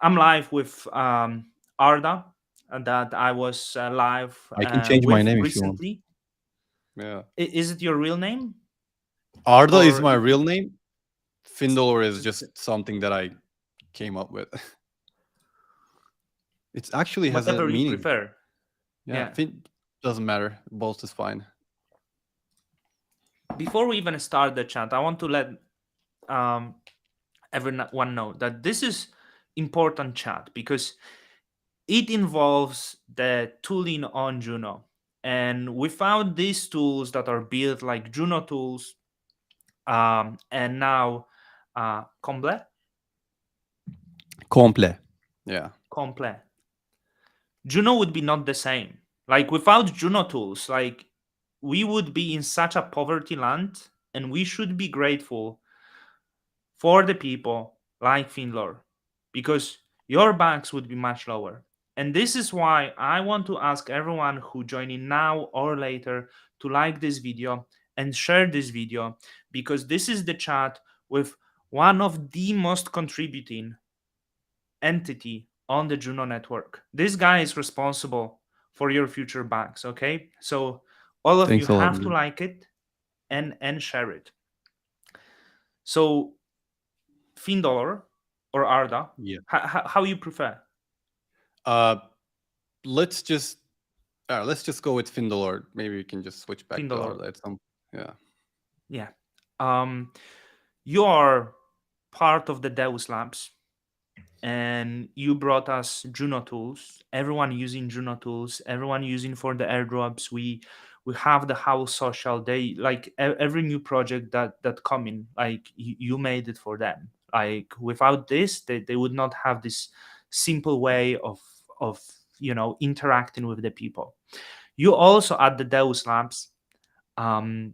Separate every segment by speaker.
Speaker 1: I'm live with Arda, that I was live
Speaker 2: I can change my
Speaker 1: with
Speaker 2: name if you want.
Speaker 1: recently.
Speaker 2: Yeah.
Speaker 1: Is it your real name
Speaker 2: Arda is
Speaker 1: or
Speaker 2: my real name. Findolor is just something that I came up with. It actually has a
Speaker 1: whatever you
Speaker 2: meaning.
Speaker 1: prefer?
Speaker 2: Yeah,
Speaker 1: Yeah.
Speaker 2: doesn't matter. Both is fine.
Speaker 1: Before we even start the chat, I want to let um, everyone know that this is important chat because it involves the tooling on Juno. And without these tools that are built like Juno tools, and now Comble,
Speaker 2: Comple. Yeah.
Speaker 1: Comple, Juno would be not the same. Like without Juno tools, like we would be in such a poverty land, and we should be grateful for the people like Finlor, because your banks would be much lower. And this is why I want to ask everyone who join in now or later to like this video and share this video, because this is the chat with one of the most contributing entity on the Juno network. This guy is responsible for your future banks, okay? So all of you
Speaker 2: Thanks a lot,
Speaker 1: have to
Speaker 2: man.
Speaker 1: like it and share it. So Findolor or Arda,
Speaker 2: Yeah.
Speaker 1: how you prefer?
Speaker 2: Uh, let's just let's just go with Findolor. Maybe we can just switch back to
Speaker 1: Findolor.
Speaker 2: Arda at some. Yeah.
Speaker 1: Yeah. Um, you are part of the Deus Labs, and you brought us Juno tools. Everyone using Juno tools. Everyone using for the airdrops. We have the house social. They like every new project that coming. Like you made it for them. Like without this, they would not have this simple way of interacting with the people. You also at the Deus Labs um,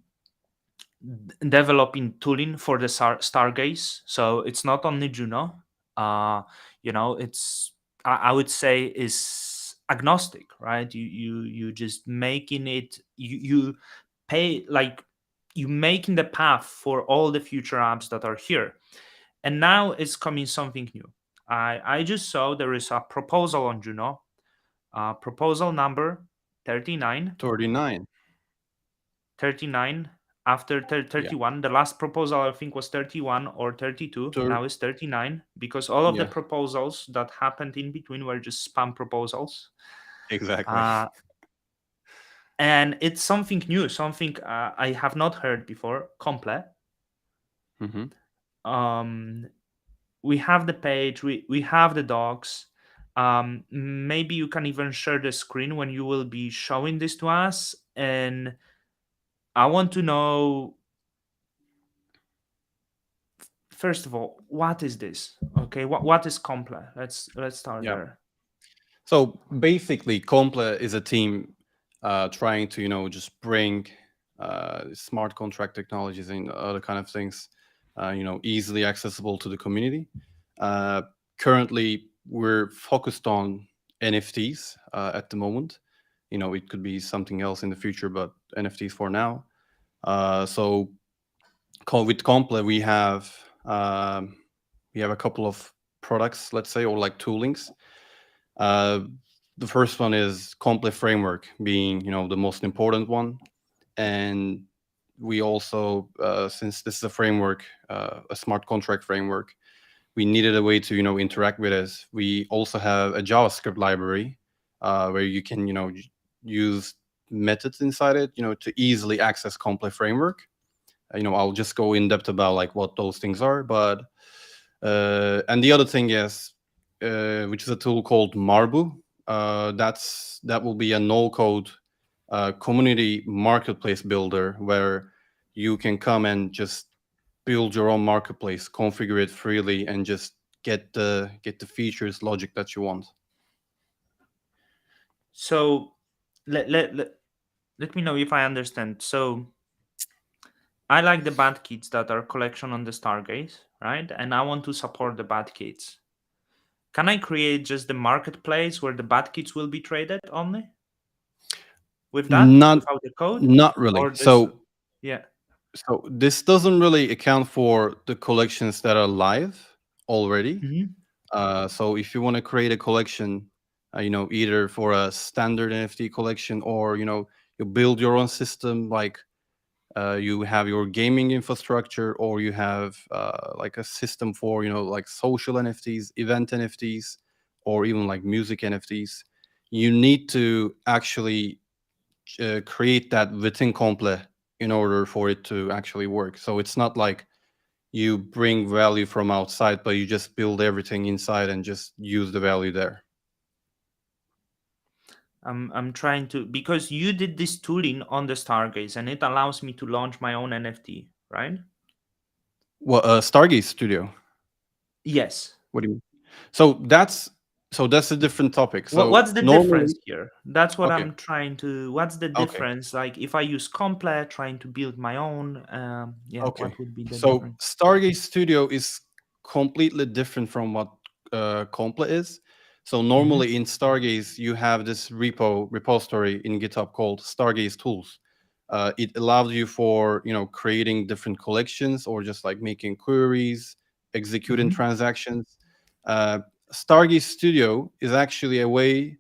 Speaker 1: developing tooling for the Stargaze. So it's not only Juno. It's I would say is agnostic, right? You just making it. You pay like you making the path for all the future apps that are here. And now it's coming something new. I just saw there is a proposal on Juno, proposal number 39
Speaker 2: 39.
Speaker 1: 39 after
Speaker 2: Yeah.
Speaker 1: 31. The last proposal I think was 31 or 32.
Speaker 2: Thir-
Speaker 1: Now it's 39 because all of the
Speaker 2: yeah.
Speaker 1: proposals that happened in between were just spam proposals.
Speaker 2: Exactly.
Speaker 1: uh, and it's something new, something I have not heard before. Comple.
Speaker 2: hmm
Speaker 1: um, we have the page, we have the docs. Maybe you can even share the screen when you will be showing this to us. And I want to know, first of all, what is this? Okay, what is Compla? Let's start
Speaker 2: Yeah.
Speaker 1: there.
Speaker 2: So basically, Comple is a team trying to, just bring smart contract technologies and other kind of things, easily accessible to the community. Uh, Currently, we're focused on NFTs at the moment. It could be something else in the future, but NFTs for now. So with Comple, we have a couple of products, let's say, or like toolings. Uh, the first one is Comple framework, being the most important one, and we also, since this is a framework, a smart contract framework, we needed a way to interact with it. We also have a JavaScript library where you can use methods inside it, to easily access Comple framework. I'll just go in depth about like what those things are, but and the other thing is, which is a tool called Marbu. That will be a no code community marketplace builder where you can come and just build your own marketplace, configure it freely, and just get the features logic that you want.
Speaker 1: So let me know if I understand. So I like the bad kits that are collection on the Stargaze, right? And I want to support the bad kits. Can I create just the marketplace where the bad kits will be traded only with that,
Speaker 2: Not
Speaker 1: without the code?
Speaker 2: not really.
Speaker 1: Or this,
Speaker 2: So
Speaker 1: yeah.
Speaker 2: so this doesn't really account for the collections that are live already.
Speaker 1: Mhm.
Speaker 2: So if you want to create a collection, either for a standard NFT collection, or you build your own system, like you have your gaming infrastructure, or you have like a system for like social NFTs, event NFTs, or even like music NFTs, you need to actually create that within Comple in order for it to actually work. So it's not like you bring value from outside, but you just build everything inside and just use the value there.
Speaker 1: I'm trying to, because you did this tooling on the Stargaze and it allows me to launch my own NFT, right?
Speaker 2: Well, Stargaze Studio.
Speaker 1: Yes.
Speaker 2: What do you mean? So that's a different topic. So
Speaker 1: What's the
Speaker 2: normally,
Speaker 1: difference here? That's what
Speaker 2: okay,
Speaker 1: I'm trying to. What's the
Speaker 2: okay,
Speaker 1: difference? Like if I use Comple, trying to build my own, yeah,
Speaker 2: okay.
Speaker 1: what would be the
Speaker 2: So
Speaker 1: difference?
Speaker 2: Stargaze Studio is completely different from what Compla is. So
Speaker 1: Mm-hmm.
Speaker 2: normally in Stargaze, you have this repository in GitHub called Stargaze Tools. It allows you for creating different collections, or just like making queries, executing
Speaker 1: Mm-hmm.
Speaker 2: transactions. Uh, Stargaze Studio is actually a way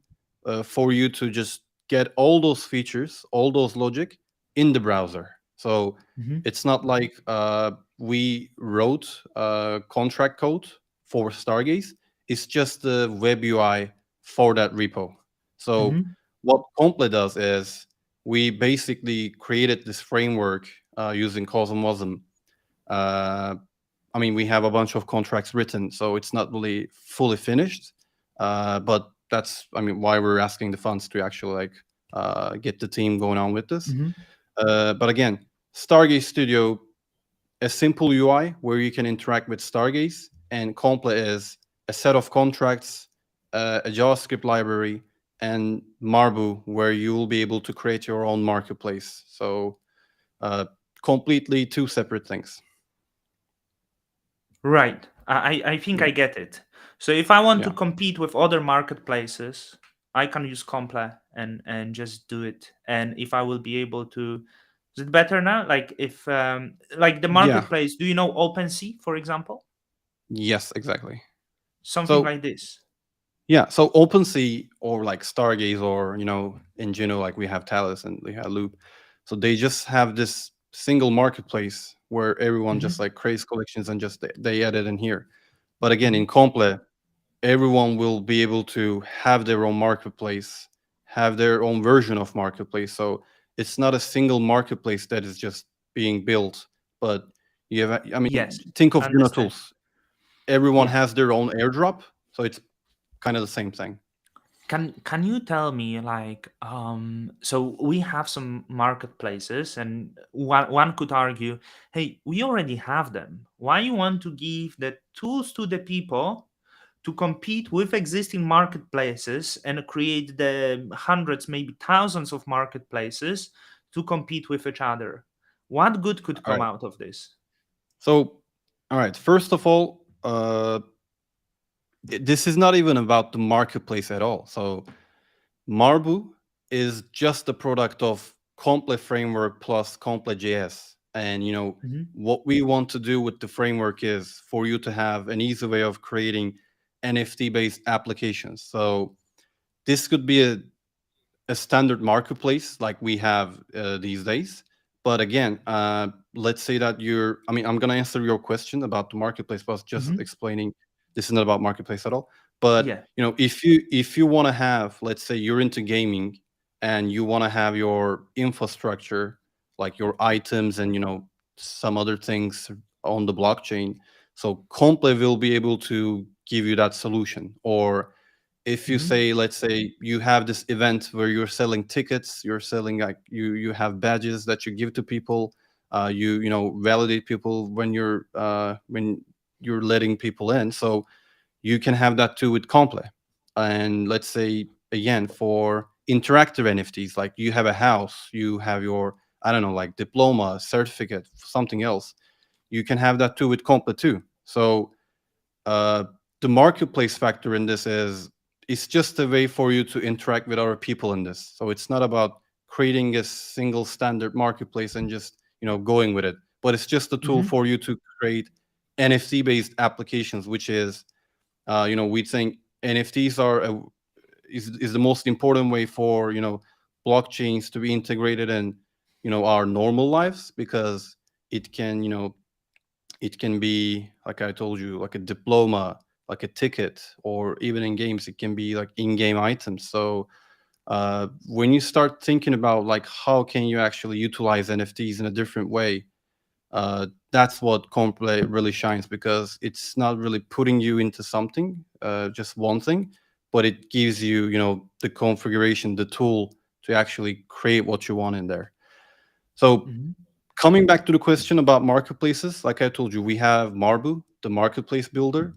Speaker 2: for you to just get all those features, all those logic in the browser. So
Speaker 1: Mm-hmm.
Speaker 2: it's not like we wrote contract code for Stargaze. It's just the web UI for that repo. So
Speaker 1: Mm-hmm.
Speaker 2: what Comple does is we basically created this framework using Cosmosm. Uh, I mean, we have a bunch of contracts written, so it's not really fully finished. But that's, I mean, why we're asking the funds to actually like get the team going on with this.
Speaker 1: Mm-hmm.
Speaker 2: But again, Stargaze Studio, a simple UI where you can interact with Stargaze, and Comple is a set of contracts, a JavaScript library, and Marbu, where you will be able to create your own marketplace. So uh, completely two separate things.
Speaker 1: Right. I think
Speaker 2: Yeah,
Speaker 1: I get it. So if I want to
Speaker 2: yeah,
Speaker 1: compete with other marketplaces, I can use Comple and just do it. And if I will be able to, is it better now? Like if like the
Speaker 2: yeah.
Speaker 1: marketplace, do you know OpenSea, for example?
Speaker 2: Yes, exactly.
Speaker 1: Something
Speaker 2: So
Speaker 1: like this.
Speaker 2: yeah, so OpenSea or like Stargaze, or in Juno, like we have Talus and we have Loop. So they just have this single marketplace where everyone just
Speaker 1: Mm-hmm.
Speaker 2: like creates collections and just they add it in here. But again,
Speaker 1: Mm-hmm.
Speaker 2: in Comple, everyone will be able to have their own marketplace, have their own version of marketplace. So it's not a single marketplace that is just being built, but you have, I mean,
Speaker 1: Yes.
Speaker 2: think of Juno
Speaker 1: Understand.
Speaker 2: tools. Everyone
Speaker 1: Yeah.
Speaker 2: has their own airdrop, so it's kind of the same thing.
Speaker 1: Can you tell me like so we have some marketplaces and one could argue, hey, we already have them. Why you want to give the tools to the people to compete with existing marketplaces and create the hundreds, maybe thousands of marketplaces to compete with each other? What good could
Speaker 2: All
Speaker 1: come
Speaker 2: right.
Speaker 1: out of this?
Speaker 2: So, all right. First of all, this is not even about the marketplace at all. So, Marbu is just a product of Comple framework plus Comple JS. And
Speaker 1: Hmm.
Speaker 2: what we want to do with the framework is for you to have an easy way of creating NFT based applications. So this could be a standard marketplace like we have these days. But again, let's say that I mean, I'm going to answer your question about the marketplace, but just
Speaker 1: Hmm.
Speaker 2: explaining this is not about marketplace at all. But,
Speaker 1: Yeah.
Speaker 2: if you want to have, let's say you're into gaming and you want to have your infrastructure, like your items and, some other things on the blockchain. So Comple will be able to give you that solution. Or if you
Speaker 1: Hmm.
Speaker 2: say, let's say you have this event where you're selling tickets, you're selling, like, you have badges that you give to people, validate people when you're letting people in. So you can have that too with Comple. And let's say, again, for interactive NFTs, like you have a house, you have your, I don't know, like diploma, certificate, something else, you can have that too with Comple too. So uh, the marketplace factor in this is, it's just a way for you to interact with other people in this. So it's not about creating a single standard marketplace and just going with it, but it's just a tool
Speaker 1: Hmm.
Speaker 2: for you to create NFT based applications, which is We think NFTs are is the most important way for blockchains to be integrated in our normal lives, because it can it can be, like I told you, like a diploma, like a ticket, or even in games it can be like in-game items. So when you start thinking about like how can you actually utilize NFTs in a different way, that's what Complay really shines, because it's not really putting you into something, just one thing, but it gives you, the configuration, the tool to actually create what you want in there. So
Speaker 1: Hmm.
Speaker 2: coming back to the question about marketplaces, like I told you, we have Marbu, the marketplace builder.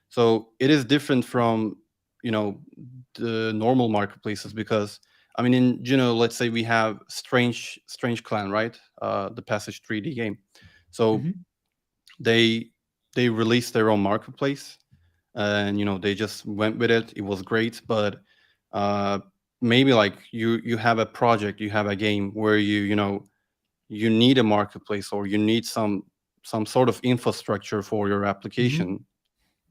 Speaker 2: So it is different from, you know, the normal marketplaces, because I mean, in Juno, let's say we have Strange Clan, right? The Passage 3D game. So
Speaker 1: Hmm.
Speaker 2: they they released their own marketplace, and they just went with it. It was great, but uh, maybe like you have a project, you have a game where you need a marketplace, or you need some sort of infrastructure for your
Speaker 1: Hmm.
Speaker 2: application,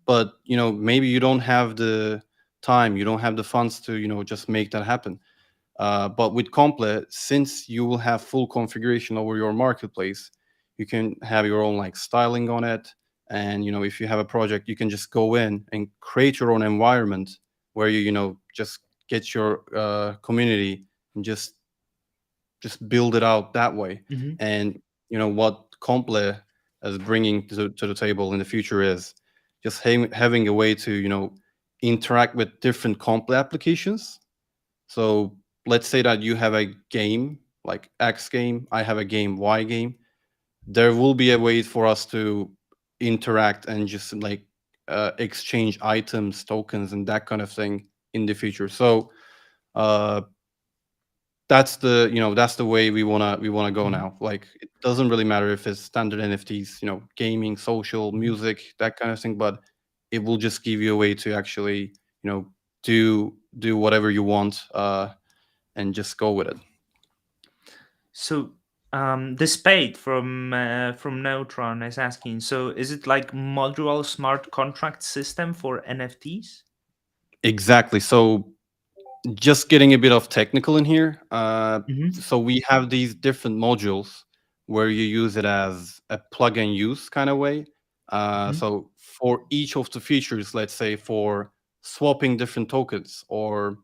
Speaker 2: but maybe you don't have the time, you don't have the funds to just make that happen. But with Comple, since you will have full configuration over your marketplace, you can have your own like styling on it. And if you have a project, you can just go in and create your own environment where you just get your community and just build it out that way.
Speaker 1: Hmm.
Speaker 2: And what Comple is bringing to the table in the future is just having a way to interact with different Comple applications. So let's say that you have a game like X game, I have a game Y game. There will be a way for us to interact and just like exchange items, tokens, and that kind of thing in the future. So uh, that's the way we wanna go
Speaker 1: Hmm.
Speaker 2: now. Like it doesn't really matter if it's standard NFTs, gaming, social,
Speaker 1: Hmm.
Speaker 2: music, that kind of thing, but it will just give you a way to actually do whatever you want, and just go with it.
Speaker 1: So, the Spade from Neutron is asking. So, is it like modular smart contract system for NFTs?
Speaker 2: Exactly. So just getting a bit of technical in here.
Speaker 1: Hmm.
Speaker 2: So we have these different modules where you use it as a plug and use kind of way.
Speaker 1: Hmm.
Speaker 2: So for each of the features, let's say for swapping different tokens, or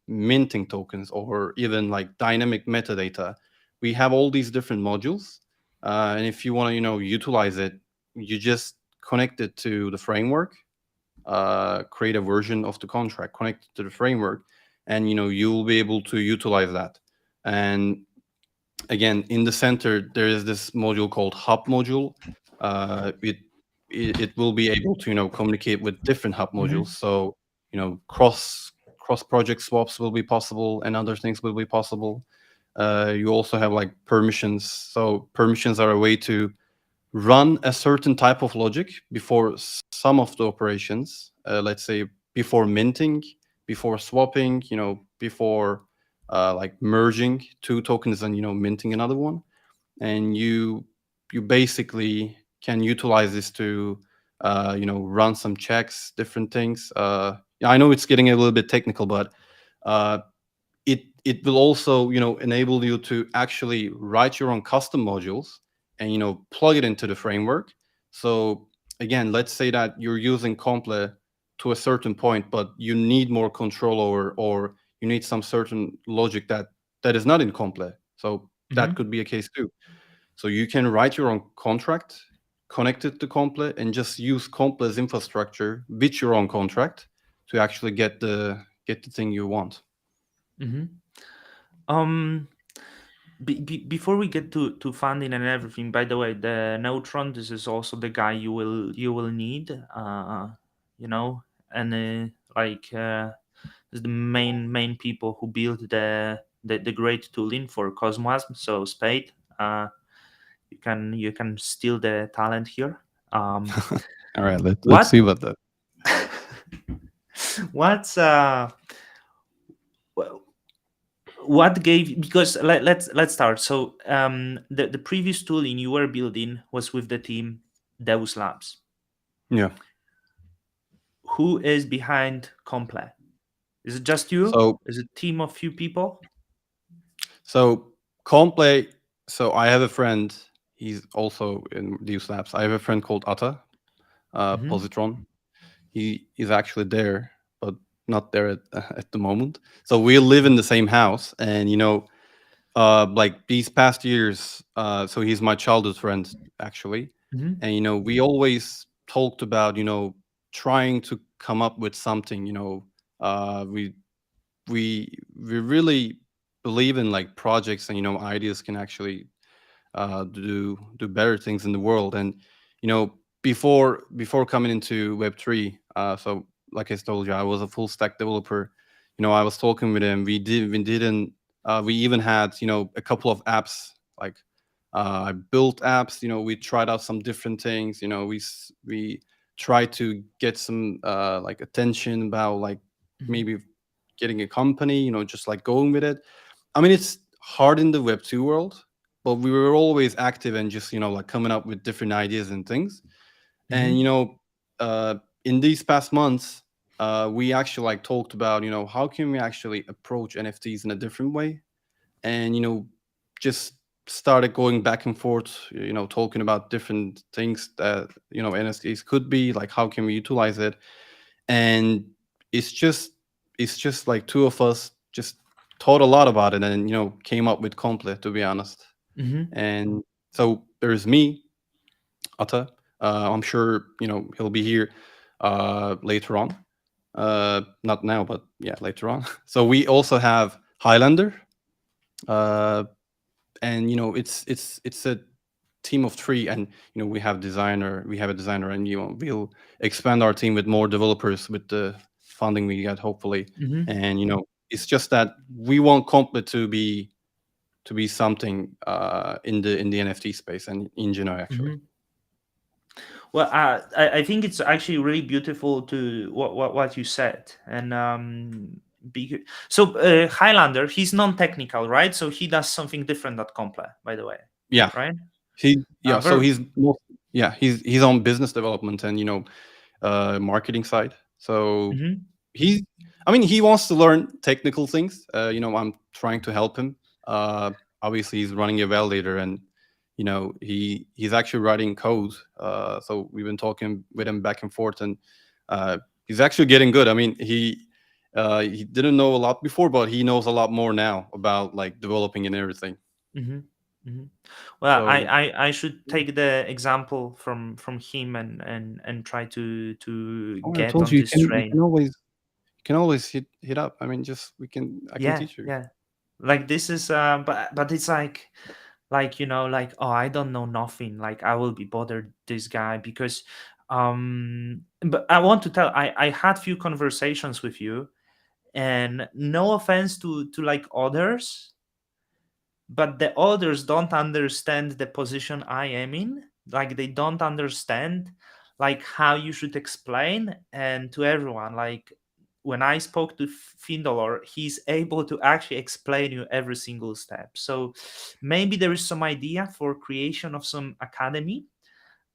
Speaker 2: minting tokens, or even like dynamic metadata, we have all these different modules. And if you want to utilize it, you just connect it to the framework, create a version of the contract, connect it to the framework, and you'll be able to utilize that. And again, in the center there is this module called hub module. Uh, it, it it will be able to communicate with different hub modules.
Speaker 1: Hmm.
Speaker 2: So cross project swaps will be possible, and other things will be possible. You also have like permissions. So permissions are a way to run a certain type of logic before some of the operations. Let's say before minting, before swapping, before like merging two tokens and minting another one. And you basically can utilize this to run some checks, different things. Yeah, I know it's getting a little bit technical, but uh, it will also enable you to actually write your own custom modules and plug it into the framework. So again, let's say that you're using Comple to a certain point, but you need more control over, or you need some certain logic that is not in Comple. So that
Speaker 1: Hmm.
Speaker 2: could be a case too. So you can write your own contract, connect it to Comple, and just use Comple's infrastructure with your own contract to actually get the thing you want.
Speaker 1: Hmm. Um, before we get to funding and everything, by the way, the Neutron, this is also the guy you will need, you know, and is the main people who build the great tooling for Cosmos. So Spade, uh, you can steal the talent here. Um,
Speaker 2: All right, let's
Speaker 1: what
Speaker 2: see about that.
Speaker 1: what's wh- what gave, because let's start. So the previous tooling you were building was with the team Deus Labs.
Speaker 2: Yeah.
Speaker 1: who is behind Comple? Is it just you?
Speaker 2: So
Speaker 1: Is it a team of few people?
Speaker 2: so Coldplay. So I have a friend. He's also in these labs. I have a friend called Atta,
Speaker 1: Mm-hmm.
Speaker 2: Positron. He is actually there, but not there at the moment. So we live in the same house, and like these past years, so he's my childhood friend actually,
Speaker 1: Mm-hmm.
Speaker 2: and we always talked about trying to come up with something. We really believe in like projects, and ideas can actually do better things in the world. And before coming into Web3, so like I told you, I was a full stack developer. I was talking with him. We even had a couple of apps. Like I built apps. We tried out some different things. We tried to get some like attention about like maybe getting a company. Just like going with it. I mean, it's hard in the Web2 world, but we were always active and just like coming up with different ideas and things. And
Speaker 1: Mm-hmm.
Speaker 2: in these past months, we actually like talked about how can we actually approach NFTs in a different way, and just started going back and forth, talking about different things that NFTs could be like. How can we utilize it? And it's just it's just like two of us just thought a lot about it, and came up with Complete, to be honest.
Speaker 1: Mm-hmm.
Speaker 2: And so there's me, Atta. I'm sure he'll be here later on. Not now, but yeah, later on. So we also have Highlander, uh, and it's a team of three. And we have a designer, and we'll expand our team with more developers with the funding we get, hopefully.
Speaker 1: Mm-hmm.
Speaker 2: And it's just that we want Complete to be something in the NFT space and in Juno actually.
Speaker 1: Mm-hmm. Well, I think it's actually really beautiful to what you said, and so Highlander, he's non-technical, right? So he does something different at Comple, by the way,
Speaker 2: Yeah,
Speaker 1: right?
Speaker 2: so
Speaker 1: Very.
Speaker 2: he's on business development and marketing side. So
Speaker 1: Mm-hmm.
Speaker 2: he I mean, he wants to learn technical things. I'm trying to help him. uh Obviously he's running a validator, and he's actually writing code. So we've been talking with him back and forth, and he's actually getting good. I mean, he didn't know a lot before, but he knows a lot more now about like developing and everything.
Speaker 1: Mm-hmm. Mm-hmm. Well,
Speaker 2: So
Speaker 1: I should take the example from him and try to
Speaker 2: oh, I
Speaker 1: get
Speaker 2: told
Speaker 1: on
Speaker 2: you,
Speaker 1: this train.
Speaker 2: you can always hit up. I mean, just we can I can
Speaker 1: Yeah,
Speaker 2: teach you.
Speaker 1: yeah. Like this is but it's like like, oh, I don't know nothing, like I will be bothered this guy because but I want to tell, I had few conversations with you, and no offense to like others, but the others don't understand the position I am in. Like they don't understand like how you should explain, and to everyone, like when I spoke to Findolor, he's able to actually explain you every single step. So maybe there is some idea for creation of some academy.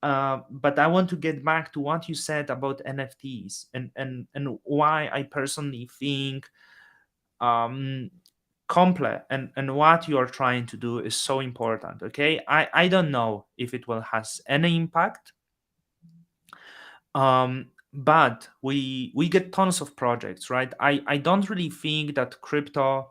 Speaker 1: But I want to get back to what you said about NFTs and why I personally think um, Comple and what you are trying to do is so important. Okay, I don't know if it will has any impact, but we get tons of projects, right? I don't really think that crypto,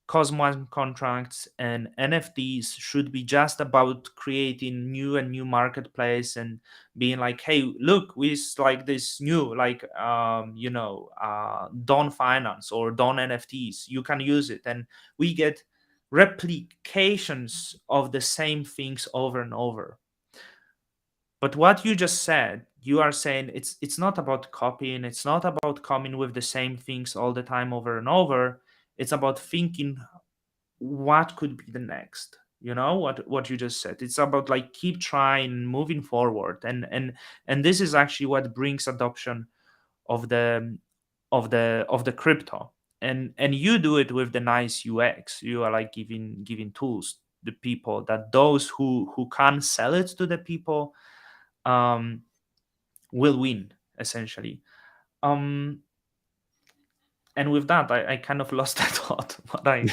Speaker 1: Cosmos contracts, and NFTs should be just about creating new and new marketplace and being like, hey, look, we like this new like Don Finance or Don NFTs. You can use it, and we get replications of the same things over and over. But what you just said, you are saying it's not about copying, it's not about coming with the same things all the time over and over. It's about thinking what could be the next, what you just said. It's about like keep trying, moving forward, and this is actually what brings adoption of the crypto. And you do it with the nice UX. You are like giving tools the people, that those who can sell it to the people um will win, essentially. Um, and with that, I kind of lost that thought. What I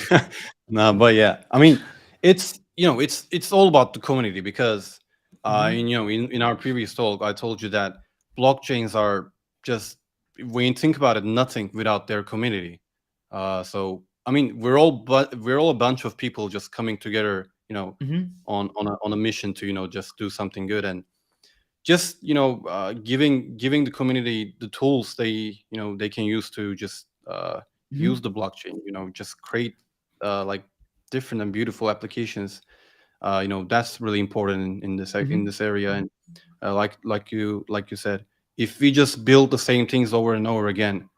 Speaker 2: No, but yeah, I mean, it's it's all about the community because
Speaker 1: hmm
Speaker 2: in our previous talk, I told you that blockchains are just, when you think about it, nothing without their community. So I mean, we're all a bunch of people just coming together,
Speaker 1: hmm
Speaker 2: on a mission to just do something good, and just giving the community the tools they can use to just use
Speaker 1: hmm
Speaker 2: the blockchain, just create like different and beautiful applications. That's really important in
Speaker 1: hmm
Speaker 2: this area. And like you said, if we just build the same things over and over again,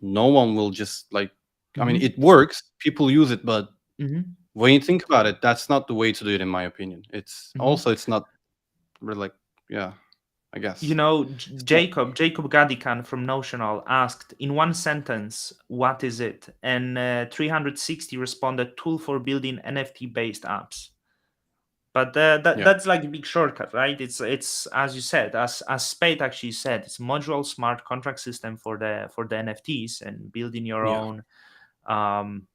Speaker 2: no one will just like, I mean,
Speaker 1: hmm
Speaker 2: it works, people use it, but
Speaker 1: hmm
Speaker 2: when you think about it, that's not the way to do it, in my opinion. It's not really like, yeah, I
Speaker 1: You
Speaker 2: guess.
Speaker 1: know,
Speaker 2: It's not.
Speaker 1: Jacob Gadikan from Notional asked in one sentence, "What is it?" And 360 responded, "Tool for building NFT based apps." But
Speaker 2: Yeah,
Speaker 1: that's like a big shortcut, right? It's as you said, as Spade actually said, it's modular smart contract system for the NFTs and building your
Speaker 2: yeah,
Speaker 1: own um,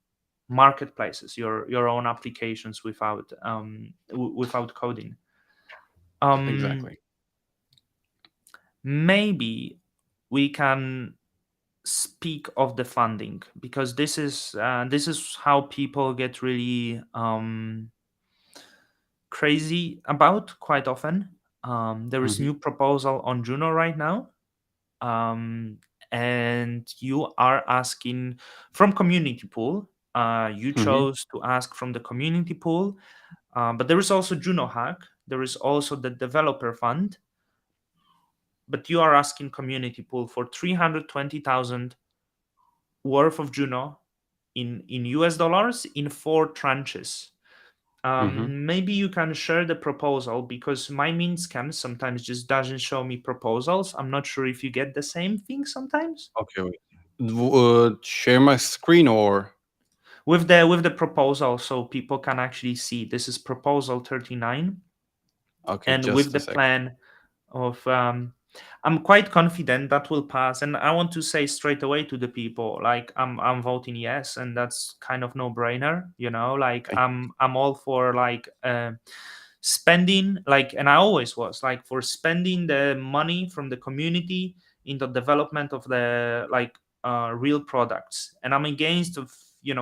Speaker 1: marketplaces, your own applications without without coding. Um,
Speaker 2: exactly.
Speaker 1: maybe we can speak of the funding because this is how people get really crazy about quite often. There is
Speaker 2: Hmm.
Speaker 1: new proposal on Juno right now, um, and you are asking from community pool. You
Speaker 2: Hmm.
Speaker 1: chose to ask from the community pool, but there is also Juno Hack. There is also the developer fund, but you are asking community pool for 320,000 worth of Juno in US dollars in four tranches.
Speaker 2: Hmm.
Speaker 1: Maybe you can share the proposal because my mean scam sometimes just doesn't show me proposals. I'm not sure if you get the same thing sometimes
Speaker 2: Okay, wait. Share my screen or
Speaker 1: with the proposal, so people can actually see this is proposal 39,
Speaker 2: okay,
Speaker 1: and with
Speaker 2: just a
Speaker 1: the
Speaker 2: sec.
Speaker 1: plan of I'm quite confident that will pass, and I want to say straight away to the people like I'm voting yes, and that's kind of no brainer, you know, like
Speaker 2: Okay.
Speaker 1: I'm all for like spending, like, and I always was like for spending the money from the community in the development of the like real products, and I'm against of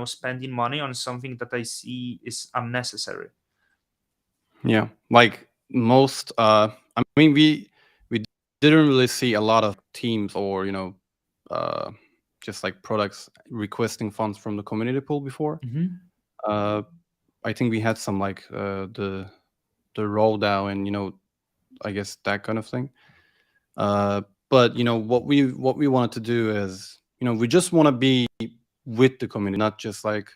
Speaker 1: spending money on something that I see is unnecessary.
Speaker 2: Yeah, like most. I mean, we didn't really see a lot of teams or uh, just like products requesting funds from the community pool before.
Speaker 1: Hmm
Speaker 2: Uh, I think we had some like the roll down and I guess that kind of thing. Uh, but what we wanted to do is we just want to be with the community, not just like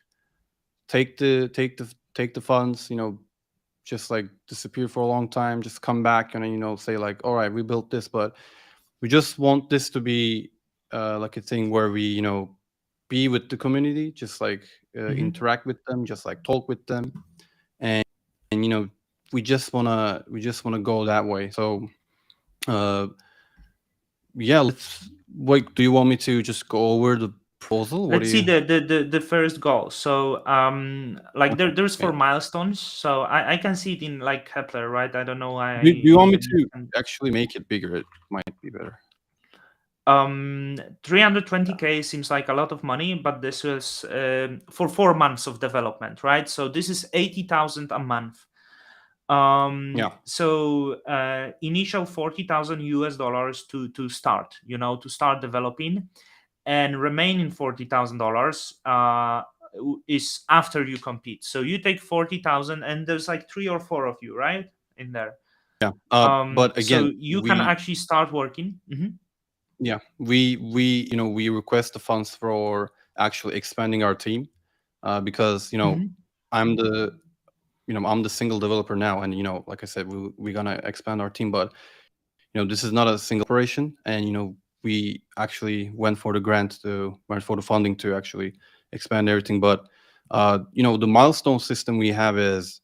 Speaker 2: take the funds, just like disappear for a long time, just come back and say like, all right, we built this, but we just want this to be like a thing where we be with the community, just like
Speaker 1: hmm
Speaker 2: interact with them, just like talk with them, and we just wanna go that way. So uh yeah, let's wait. Do you want me to just go over the proposal? What do
Speaker 1: Let's see
Speaker 2: you?
Speaker 1: the first goal. So like
Speaker 2: Okay,
Speaker 1: there's
Speaker 2: yeah.
Speaker 1: four milestones, so I can see it in like Kepler, right? I don't know why
Speaker 2: Do you want me
Speaker 1: you
Speaker 2: to
Speaker 1: can.
Speaker 2: actually make it bigger? It might be better.
Speaker 1: 320K seems like a lot of money, but this was for 4 months of development, right? So this is 80,000 a month.
Speaker 2: Yeah.
Speaker 1: So initial 40,000 US dollars to start, to start developing, and remaining $40,000 is after you compete. So you take 40,000, and there's like three or four of you, right, in there.
Speaker 2: Yeah. But
Speaker 1: So
Speaker 2: again,
Speaker 1: you can actually start working.
Speaker 2: yeah, we request the funds for actually expanding our team, because
Speaker 1: hmm
Speaker 2: I'm the I'm the single developer now, and like I said, we're gonna expand our team, but this is not a single operation, and we actually went for the funding to actually expand everything. But the milestone system we have is,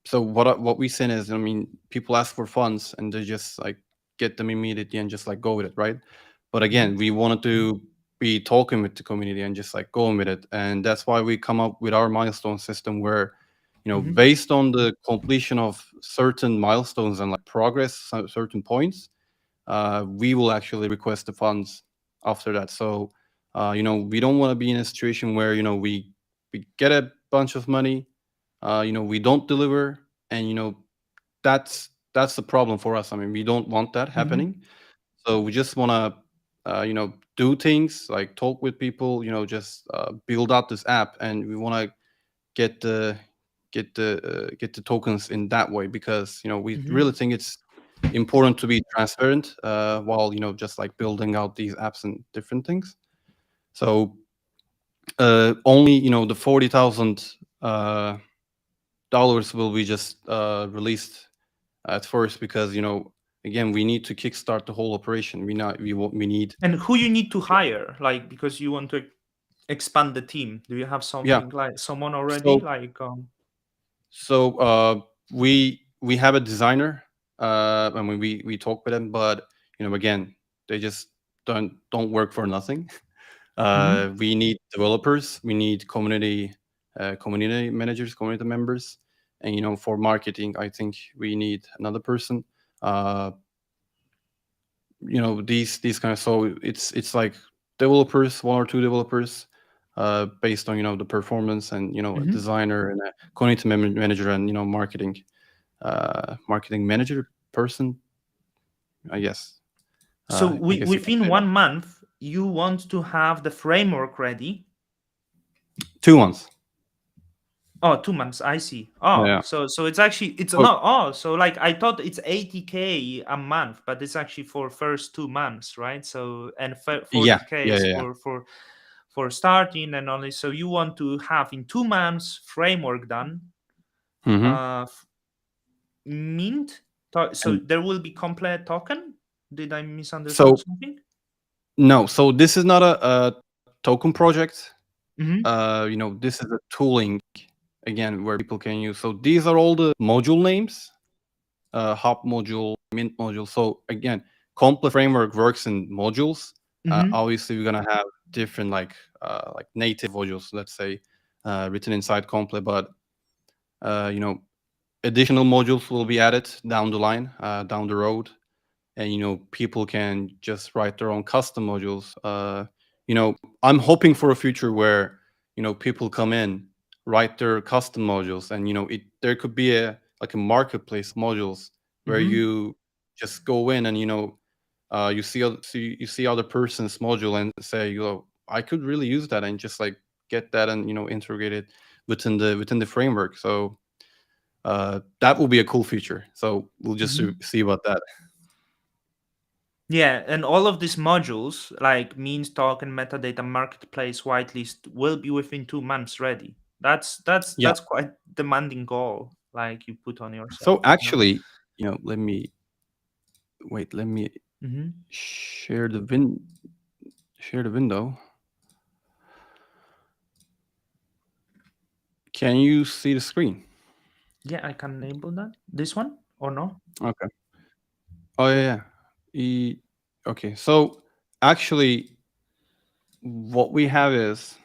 Speaker 2: so what we send is, I mean, people ask for funds and they just like get them immediately and just like go with it, right? But
Speaker 1: Mhm.
Speaker 2: again, we wanted to be talking with the community and just like going with it, and that's why we come up with our milestone system where,
Speaker 1: Mhm.
Speaker 2: based on the completion of certain milestones and like progress, certain points, we will actually request the funds after that. So, we don't want to be in a situation where we get a bunch of money, we don't deliver, and that's the problem for us. I mean, we don't want that
Speaker 1: Mhm.
Speaker 2: happening. So we just want to, do things like talk with people, just build out this app, and we want to get the get the tokens in that way because we
Speaker 1: Mhm.
Speaker 2: really think it's important to be transparent while just like building out these apps and different things. So only the $40,000 will be just released at first because again we need to kickstart the whole operation. We need.
Speaker 1: And who you need to hire, like, because you want to expand the team? Do you have
Speaker 2: Yeah.
Speaker 1: something like someone already,
Speaker 2: So
Speaker 1: like
Speaker 2: we have a designer. I mean, we talk with them, but again, they just don't work for nothing.
Speaker 1: Mhm.
Speaker 2: We need developers, we need community managers, community members, and for marketing, I think we need another person. Uh, these kind of, so it's like developers, one or two developers, based on the performance, and a
Speaker 1: Mhm.
Speaker 2: designer and a community manager, and marketing manager person, I guess.
Speaker 1: So
Speaker 2: I guess you can
Speaker 1: within
Speaker 2: say that.
Speaker 1: 1 month, you want to have the framework ready.
Speaker 2: 2 months.
Speaker 1: Oh, 2 months. I see.
Speaker 2: Yeah.
Speaker 1: Oh,
Speaker 2: Yeah.
Speaker 1: so it's actually it's a
Speaker 2: Oh,
Speaker 1: lot. Oh, so like I thought it's 80K a month, but it's actually for first 2 months, right? So and
Speaker 2: yeah.
Speaker 1: 40K
Speaker 2: Yeah.
Speaker 1: is
Speaker 2: Yeah. Yeah.
Speaker 1: for starting and only. So you want to have in 2 months framework done.
Speaker 2: Hmm.
Speaker 1: Uh, mint. So
Speaker 2: And
Speaker 1: there will be complete token. Did I misunderstood
Speaker 2: so
Speaker 1: something?
Speaker 2: no, so this is not a token project.
Speaker 1: Mm-hmm.
Speaker 2: This is a tooling again where people can use. So these are all the module names: hub module, mint module. So again, complex framework works in modules.
Speaker 1: Mm-hmm.
Speaker 2: Obviously, we're gonna have different like native modules, let's say, written inside Comple, but additional modules will be added down the line, down the road, and people can just write their own custom modules. I'm hoping for a future where people come in, write their custom modules, and there could be a like a marketplace modules where
Speaker 1: Mm-hmm.
Speaker 2: you just go in and you see other person's module and say, I could really use that, and just like get that and integrate it within the framework. So that will be a cool feature. So we'll just
Speaker 1: Mm-hmm.
Speaker 2: see about that.
Speaker 1: Yeah, and all of these modules, like means, token, metadata, marketplace, whitelist, will be within 2 months ready.
Speaker 2: Yeah.
Speaker 1: That's quite demanding goal, like you put on
Speaker 2: So
Speaker 1: yourself.
Speaker 2: actually, let me wait. Let me
Speaker 1: Mm-hmm.
Speaker 2: share the window. Can you see the screen?
Speaker 1: Yeah, I can enable that. This one or no?
Speaker 2: Okay. Oh yeah, yeah. Okay. So actually, what we have is,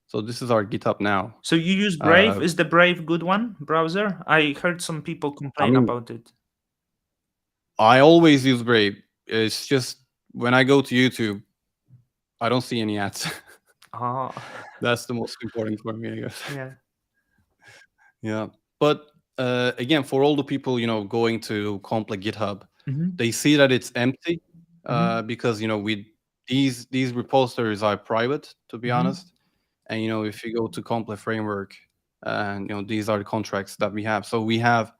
Speaker 2: so this is our GitHub now.
Speaker 1: So you use Brave?
Speaker 2: Uh,
Speaker 1: Is the Brave good one browser? I heard some people
Speaker 2: I
Speaker 1: complain
Speaker 2: mean,
Speaker 1: about it.
Speaker 2: I always use Brave. It's just when I go to YouTube, I don't see any ads.
Speaker 1: Ah,
Speaker 2: That's the most important for me, I guess.
Speaker 1: yeah.
Speaker 2: Yeah. But again, for all the people, going to Complex GitHub,
Speaker 1: Mm-hmm.
Speaker 2: they see that it's empty
Speaker 1: Mm-hmm.
Speaker 2: because, we these repositories are private, to be
Speaker 1: Mm-hmm.
Speaker 2: honest. And, if you go to Complex Framework, and, these are the contracts that we have. So we have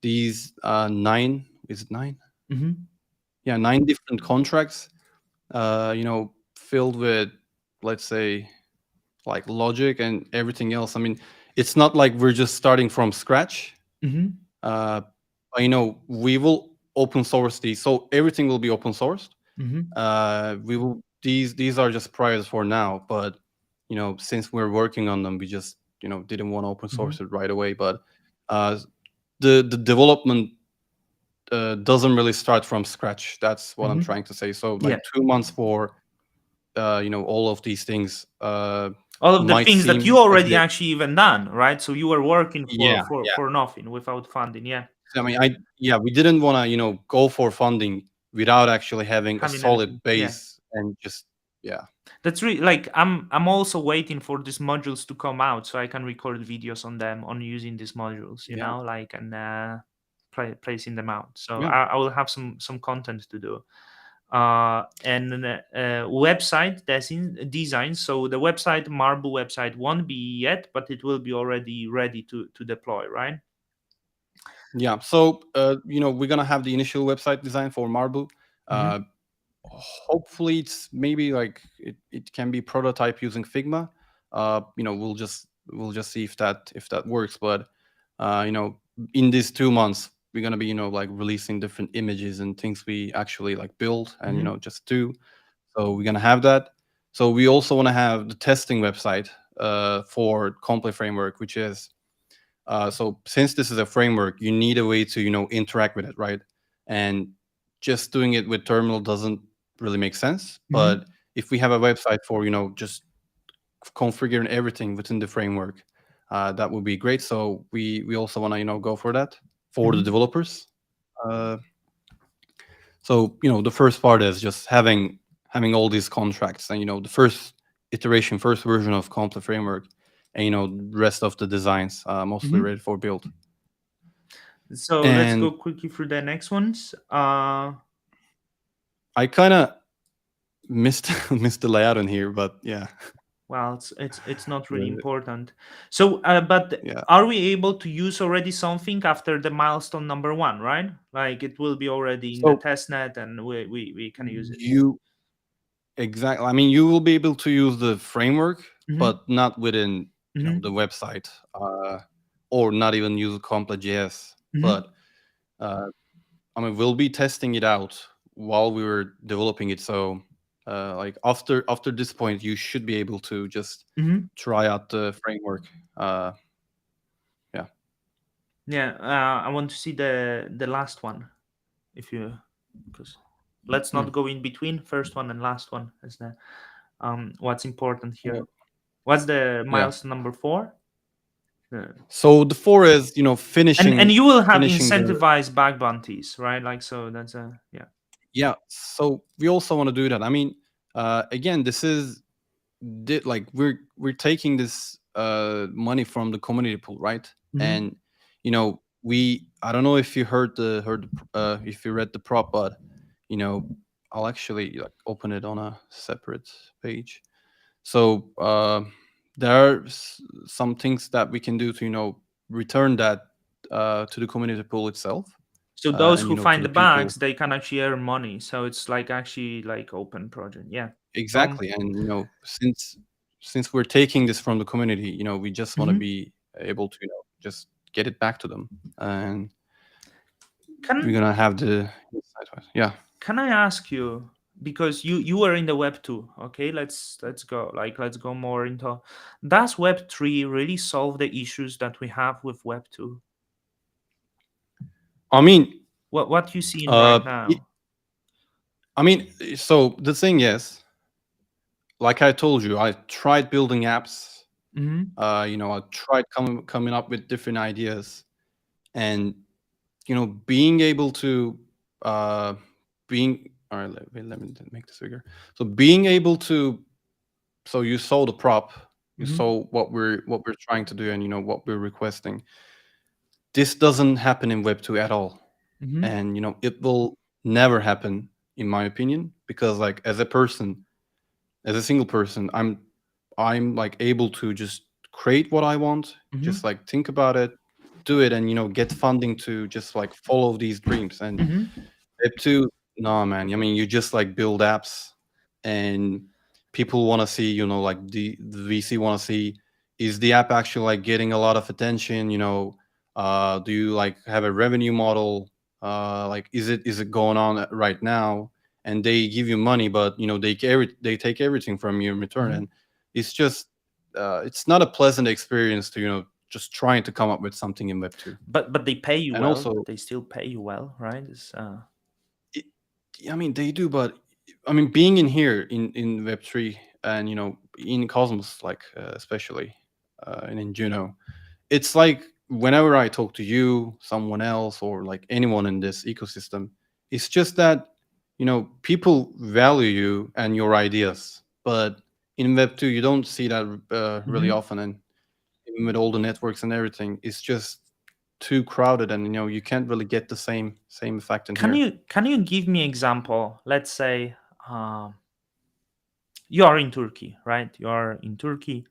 Speaker 2: these nine, is it nine?
Speaker 1: Mm-hmm.
Speaker 2: Yeah, nine different contracts, filled with, let's say, like logic and everything else. I mean, it's not like we're just starting from scratch.
Speaker 1: Mm-hmm.
Speaker 2: Uh, we will open source these, so everything will be open sourced.
Speaker 1: Mm-hmm.
Speaker 2: We will these are just priors for now, but since we're working on them, we just didn't want to open
Speaker 1: Mm-hmm.
Speaker 2: source it right away. But uh, the development doesn't really start from scratch. That's what I'm
Speaker 1: Hmm.
Speaker 2: trying to say. So like
Speaker 1: Yeah,
Speaker 2: 2 months for all of these things
Speaker 1: all of the
Speaker 2: might
Speaker 1: things that
Speaker 2: seem
Speaker 1: you
Speaker 2: like
Speaker 1: already
Speaker 2: they,
Speaker 1: actually even done, right? So you were working for
Speaker 2: yeah,
Speaker 1: for
Speaker 2: yeah.
Speaker 1: for nothing without funding. Yeah,
Speaker 2: I mean, yeah, we didn't want to go for funding without actually having a
Speaker 1: having
Speaker 2: solid
Speaker 1: anything. Yeah.
Speaker 2: base and just yeah,
Speaker 1: That's really like I'm also waiting for these modules to come out so I can record videos on them on using these modules,
Speaker 2: yeah,
Speaker 1: like and placing them out. So
Speaker 2: yeah.
Speaker 1: I will have some content to do. And website design. So the website Marble website won't be yet, but it will be already ready to deploy, right?
Speaker 2: Yeah. So, we're gonna have the initial website design for Marble.
Speaker 1: Mm-hmm.
Speaker 2: Uh, Hopefully, it's maybe like it can be prototype using Figma. We'll just see if that works. But in these 2 months, we're gonna be like releasing different images and things we actually like build and
Speaker 1: Mm-hmm.
Speaker 2: just do. So we're gonna have that. So we also want to have the testing website for Complete Framework, which is so since this is a framework, you need a way to interact with it, right? And just doing it with terminal doesn't really make sense.
Speaker 1: Mm-hmm.
Speaker 2: But if we have a website for just configuring everything within the framework, that would be great. So we also want to go for that for the
Speaker 1: Mm-hmm.
Speaker 2: developers. Uh, so the first part is just having all these contracts and the first iteration, first version of Complete Framework, and the rest of the designs mostly
Speaker 1: Mm-hmm.
Speaker 2: ready for build.
Speaker 1: So let's go
Speaker 2: And
Speaker 1: quickly through the next ones.
Speaker 2: I kind of missed missed the layout in here, but yeah,
Speaker 1: Well, it's not really
Speaker 2: Uh,
Speaker 1: important. So, but
Speaker 2: yeah.
Speaker 1: are we able to use already something after the milestone number one, right? Like it will be already in the
Speaker 2: So
Speaker 1: test net, and we can use it.
Speaker 2: you exactly. I mean, you will be able to use the framework,
Speaker 1: Mm-hmm.
Speaker 2: but not within
Speaker 1: Mm-hmm.
Speaker 2: the website, or not even use Compla.js.
Speaker 1: Mm-hmm.
Speaker 2: But uh, I mean, we'll be testing it out while we were developing it. So, like after this point, you should be able to just
Speaker 1: Mm-hmm.
Speaker 2: try out the framework. Uh, yeah.
Speaker 1: Yeah, I want to see the last one. If you, because let's
Speaker 2: Mm.
Speaker 1: not go in between first one and last one. Is the what's important here?
Speaker 2: Well,
Speaker 1: What's the
Speaker 2: yeah.
Speaker 1: milestone number four? Uh,
Speaker 2: So the four is
Speaker 1: and
Speaker 2: finishing
Speaker 1: you will have
Speaker 2: finishing the
Speaker 1: incentivized bug bounties, right? Like so. That's a yeah.
Speaker 2: yeah. So we also want to do that. I mean, again, this is like we're taking this money from the community pool, right?
Speaker 1: Mm-hmm.
Speaker 2: And we I don't know if you if you read the prop, but you know I'll actually like open it on a separate page. So there are some things that we can do to return that to the community pool itself,
Speaker 1: So those
Speaker 2: and
Speaker 1: who
Speaker 2: to
Speaker 1: find
Speaker 2: the
Speaker 1: the
Speaker 2: people
Speaker 1: bugs, they can actually earn money. So it's like actually like open project. Yeah.
Speaker 2: exactly. And since we're taking this from the community, we just want to
Speaker 1: Mhm.
Speaker 2: be able to just get it back to them, and we're
Speaker 1: Can
Speaker 2: gonna have the yeah.
Speaker 1: can I ask you, because you were in the web 2, okay? Let's go let's go more into, does web 3 really solve the issues that we have with web 2?
Speaker 2: I mean,
Speaker 1: What you seeing right
Speaker 2: uh, it,
Speaker 1: now?
Speaker 2: I mean, so the thing is, like I told you, I tried building apps.
Speaker 1: Mhm.
Speaker 2: I tried coming up with different ideas, and being able to uh, being all right. Let me make this bigger. So being able to so you saw the prop, you
Speaker 1: Mhm.
Speaker 2: saw what we're trying to do, and what we're requesting. This doesn't happen in Web 2 at all,
Speaker 1: Mhm.
Speaker 2: and it will never happen, in my opinion, because like as a person, as a single person, I'm like able to just create what I want, just
Speaker 1: Mhm.
Speaker 2: like think about it, do it, and get funding to just like follow these dreams. And
Speaker 1: Mhm.
Speaker 2: Web 2, no man. I mean, you just like build apps, and people want to see, like the VC want to see, is the app actually like getting a lot of attention? Do you like have a revenue model? Like, is it going on right now? And they give you money, but they take everything from you in return,
Speaker 1: Mhm.
Speaker 2: and it's just it's not a pleasant experience to just trying to come up with something in Web 2.
Speaker 1: But they pay you
Speaker 2: And
Speaker 1: well.
Speaker 2: also,
Speaker 1: They still pay you well, right?
Speaker 2: it, I mean, they do, but I mean, being in here in Web 3 and, in Cosmos, like, especially, and in Juno, it's like whenever I talk to you, someone else, or like anyone in this ecosystem, it's just that, people value you and your ideas. But in Web 2, you don't see that really
Speaker 1: Mhm.
Speaker 2: often. And even with all the networks and everything, it's just too crowded, and you can't really get the same effect in here.
Speaker 1: Can you give me example? Let's say um, you are in Turkey, right? You are in Turkey,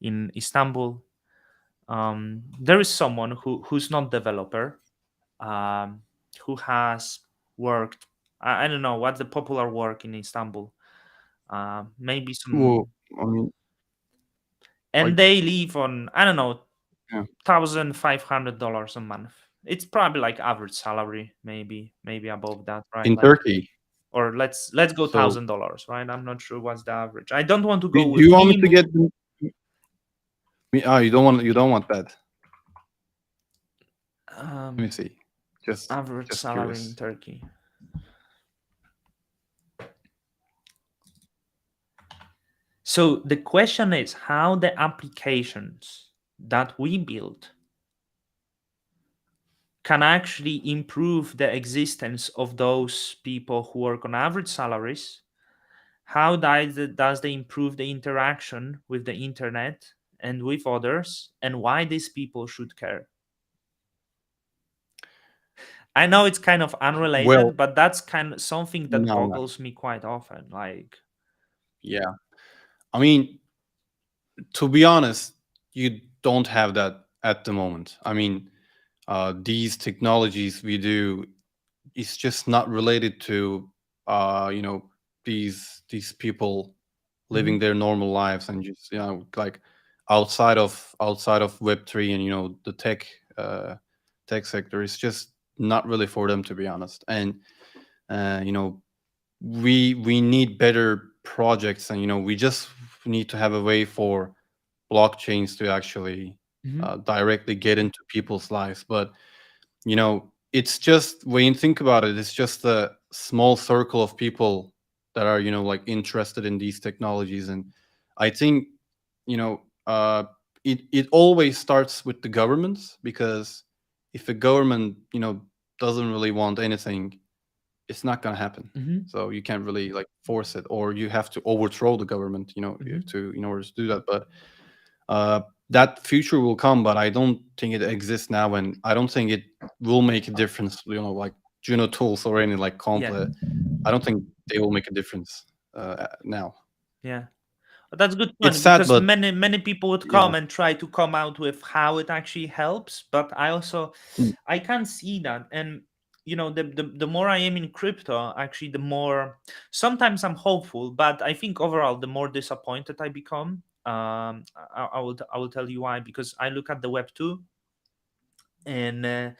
Speaker 1: in Istanbul. There is someone who's not developer, um, who has worked. I don't know what the popular work in Istanbul. Maybe
Speaker 2: Well,
Speaker 1: some,
Speaker 2: I mean, like,
Speaker 1: and they live on, I don't know,
Speaker 2: yeah.
Speaker 1: $1,500 a month. It's probably like average salary, maybe above that, right?
Speaker 2: In
Speaker 1: Like,
Speaker 2: Turkey.
Speaker 1: or let's go
Speaker 2: So
Speaker 1: $1,000, right? I'm not sure what's the average. I don't want to
Speaker 2: do
Speaker 1: go
Speaker 2: do
Speaker 1: with
Speaker 2: you want me to
Speaker 1: minimum.
Speaker 2: get you don't want that. Let me
Speaker 1: Um,
Speaker 2: see. Just
Speaker 1: Average
Speaker 2: just
Speaker 1: salary in
Speaker 2: curious.
Speaker 1: Turkey. So the question is how the applications that we build can actually improve the existence of those people who work on average salaries. How does they improve the interaction with the internet and with others, and why these people should care? I know it's kind of
Speaker 2: Well,
Speaker 1: unrelated, but that's kind of something that
Speaker 2: no, no.
Speaker 1: boggles me quite often. Like,
Speaker 2: Yeah. I mean, to be honest, you don't have that at the moment. I mean, these technologies we do is just not related to, these people living
Speaker 1: mhm,
Speaker 2: their normal lives, and just, like, outside of Web 3, and the tech sector is just not really for them, to be honest. And uh, you know we need better projects, and we just need to have a way for blockchains to actually
Speaker 1: mhm,
Speaker 2: directly get into people's lives. But it's just, when you think about it, it's just a small circle of people that are, like, interested in these technologies. And I think, you know it always starts with the governments, because if a government, doesn't really want anything, it's not going to happen.
Speaker 1: mhm,
Speaker 2: So you can't really, like, force it, or you have to overthrow the government,
Speaker 1: mhm.
Speaker 2: to in order to do that. But uh, that future will come, but I don't think it exists now, and I don't think it will make a difference. Like Juno tools or any, like,
Speaker 1: Yeah,
Speaker 2: Comple, I don't think they will make a difference now.
Speaker 1: yeah. That's a good
Speaker 2: It's
Speaker 1: point
Speaker 2: sad,
Speaker 1: because
Speaker 2: but
Speaker 1: many people would
Speaker 2: yeah.
Speaker 1: come and try to come out with how it actually helps, but
Speaker 2: Mm.
Speaker 1: I can't see that. And the more I am in crypto, actually, the more sometimes I'm hopeful, but I think overall the more disappointed I become. I will tell you why, because I look at the Web 2, and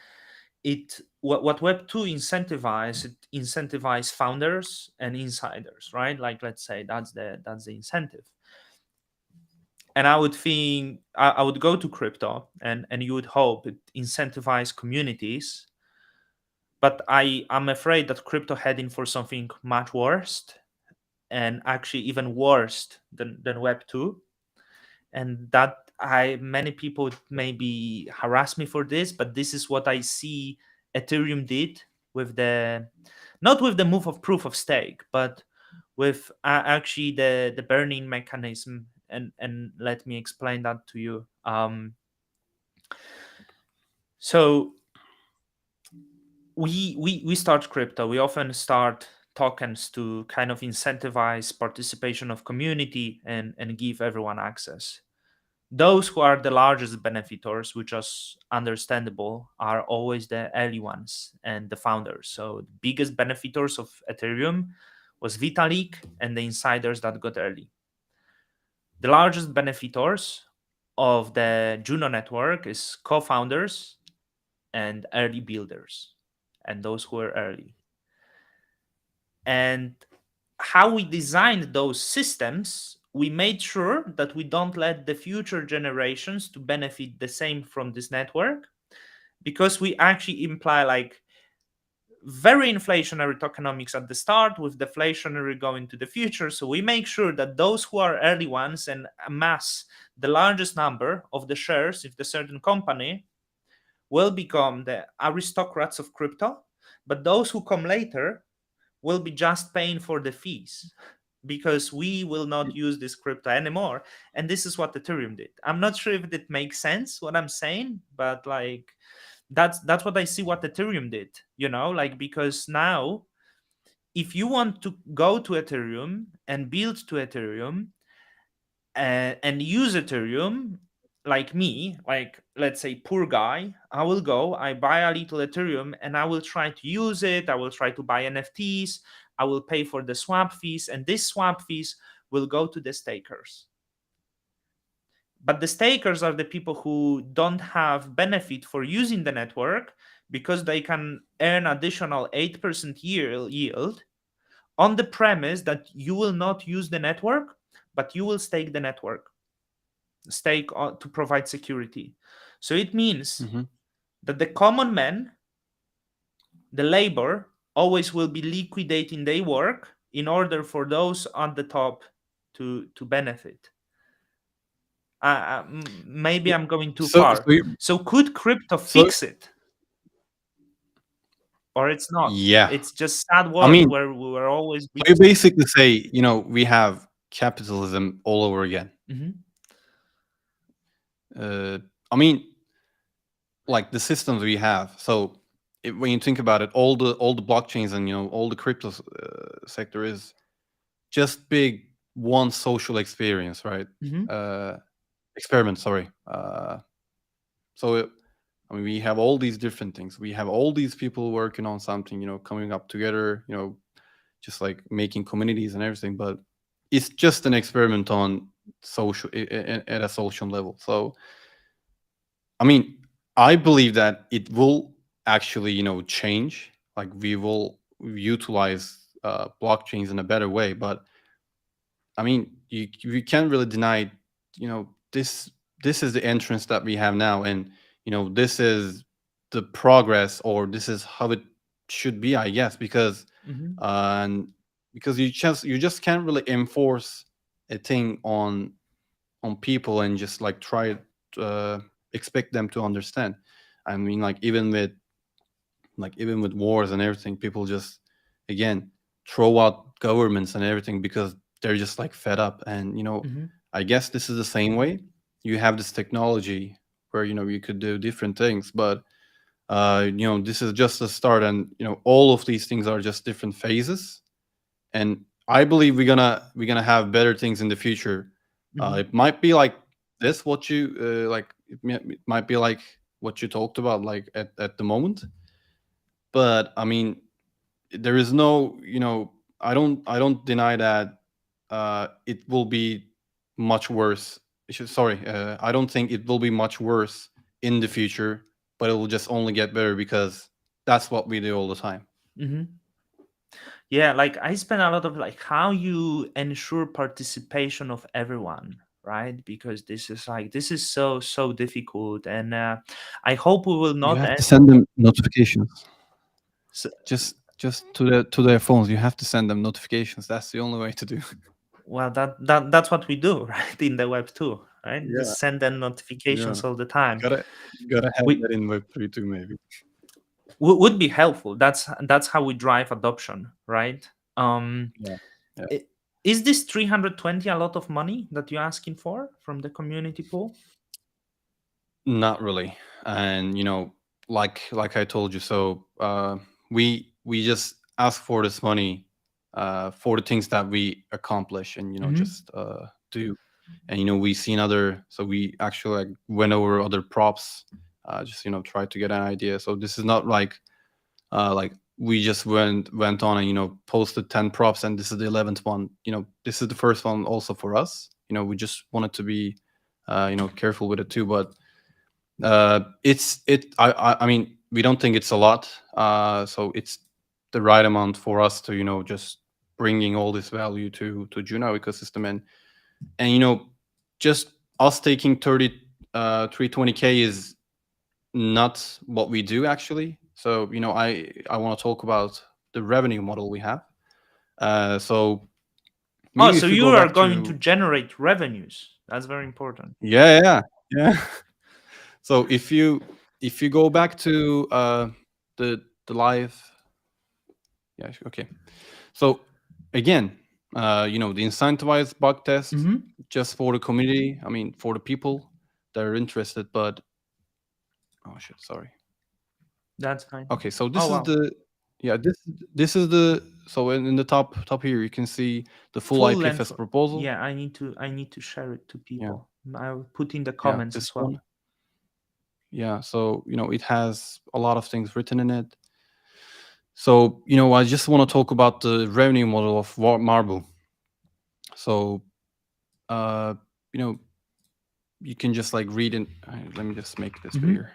Speaker 1: what Web 2 incentivize founders and insiders, right? Like, let's say that's the incentive. And I would think I would go to crypto, and you would hope it incentivize communities. But I'm afraid that crypto heading for something much worse, and actually even worse than Web 2. And that I many people would maybe harass me for this, but this is what I see Ethereum did with the not with the move of proof of stake, but with actually the burning mechanism. And let me explain that to you. So we start crypto. We often start tokens to kind of incentivize participation of community and give everyone access. Those who are the largest benefitors, which is understandable, are always the early ones and the founders. So the biggest benefitors of Ethereum was Vitalik and the insiders that got early. The largest benefitors of the Juno network is co-founders and early builders, and those who are early. And how we designed those systems we made sure that we don't let the future generations to benefit the same from this network, because we actually imply like very inflationary tokenomics at the start with deflationary going to the future. So we make sure that those who are early ones and amass the largest number of the shares if the certain company will become the aristocrats of crypto, but those who come later will be just paying for the fees because we will not use this crypto anymore. And this is what Ethereum did. I'm not sure if it makes sense what I'm saying, but like that's what I see what Ethereum did, like because now if you want to go to Ethereum and build to Ethereum and use Ethereum, like me, like let's say poor guy, I will go, I buy a little Ethereum and I will try to use it. I will try to buy NFTs. I will pay for the swap fees, and these swap fees will go to the stakers. But the stakers are the people who don't have benefit for using the network because they can earn additional 8% yield on the premise that you will not use the network, but you will stake the network, to provide security. So it means
Speaker 2: Hmm.
Speaker 1: that the common man, the labor, always will be liquidating their work in order for those on the top to benefit. Maybe I'm going too
Speaker 2: So,
Speaker 1: far. So could crypto
Speaker 2: so
Speaker 1: fix it, or it's not?
Speaker 2: yeah.
Speaker 1: It's just sad
Speaker 2: I
Speaker 1: world
Speaker 2: mean,
Speaker 1: where we were always
Speaker 2: so you
Speaker 1: victims.
Speaker 2: basically say, we have capitalism all over again.
Speaker 1: Hmm.
Speaker 2: Uh, I mean, like the systems we have. So when you think about it, all the blockchains and all the crypto sector is just big one social experience, right?
Speaker 1: Hmm.
Speaker 2: Uh, Experiment. Sorry. I mean, we have all these different things. We have all these people working on something, coming up together, just like making communities and everything. But it's just an experiment on social at a social level. So I mean, I believe that it will actually, change. Like we will utilize blockchains in a better way. But I mean, you can't really deny, this is the entrance that we have now, and this is the progress, or this is how it should be, I guess, because
Speaker 1: Hmm.
Speaker 2: and because you just can't really enforce a thing on people and just like try to expect them to understand. I mean, even with wars and everything, people just again throw out governments and everything because they're just like fed up. And
Speaker 1: Hmm.
Speaker 2: I guess this is the same way. You have this technology where you could do different things, but this is just a start, and all of these things are just different phases. And I believe we're gonna have better things in the future.
Speaker 1: Hmm.
Speaker 2: It might be like this, what you like. It might be like what you talked about, like at the moment. But I mean, there is no, I don't deny that it will be much worse. Sorry, I don't think it will be much worse in the future, but it will just only get better because that's what we do all the time.
Speaker 1: Hmm. Yeah, like I spend a lot of like how you ensure participation of everyone, right? Because this is so difficult, and I hope we will
Speaker 2: You
Speaker 1: not
Speaker 2: have
Speaker 1: end.
Speaker 2: to send them notifications.
Speaker 1: So,
Speaker 2: Just to their phones. You have to send them notifications. That's the only way to do.
Speaker 1: well, that's what we do, right? In the web too, right?
Speaker 2: Yeah,
Speaker 1: Just send them
Speaker 2: yeah.
Speaker 1: notifications all the time.
Speaker 2: You gotta have
Speaker 1: We
Speaker 2: that in Web3 too, maybe.
Speaker 1: would be helpful. That's how we drive adoption, right? Um,
Speaker 2: Yeah, yeah.
Speaker 1: i- is this 320 a lot of money that you're asking for from the community pool?
Speaker 2: Not really. And like I told you, so we just ask for this money for the things that we accomplish and
Speaker 1: Hmm.
Speaker 2: just do. And we seen other, so we actually like went over other props, just try to get an idea. So this is not like we just went on and posted 10 props and this is the 11th one. This is the first one also for us. We just wanted to be careful with it too. But I mean, we don't think it's a lot. So it's the right amount for us to just bringing all this value to Juno ecosystem. And And just us taking 320K is not what we do actually. So I want to talk about the revenue model we have. So
Speaker 1: Oh,
Speaker 2: maybe
Speaker 1: so
Speaker 2: if we
Speaker 1: you
Speaker 2: go
Speaker 1: are
Speaker 2: back
Speaker 1: going to
Speaker 2: to,
Speaker 1: generate revenues. That's very important.
Speaker 2: yeah, yeah, yeah. So if you go back to the live, yeah, okay. So again, the incentivized bug test
Speaker 1: Mm-hmm.
Speaker 2: just for the community. I mean, for the people that are interested. But oh shit, sorry.
Speaker 1: That's fine.
Speaker 2: Okay, so
Speaker 1: Oh
Speaker 2: this is
Speaker 1: wow.
Speaker 2: the, yeah, this is the, so in the top here you can see the full
Speaker 1: Full
Speaker 2: IPFS
Speaker 1: length.
Speaker 2: proposal.
Speaker 1: Yeah, I need to share it to
Speaker 2: Yeah,
Speaker 1: people. I'll put in the
Speaker 2: yeah,
Speaker 1: comments
Speaker 2: this
Speaker 1: as well.
Speaker 2: one. Yeah, so it has a lot of things written in it. So I just want to talk about the revenue model of Marble. So uh, you know, you can just like read it. Let me just make this
Speaker 1: Mm-hmm.
Speaker 2: bigger.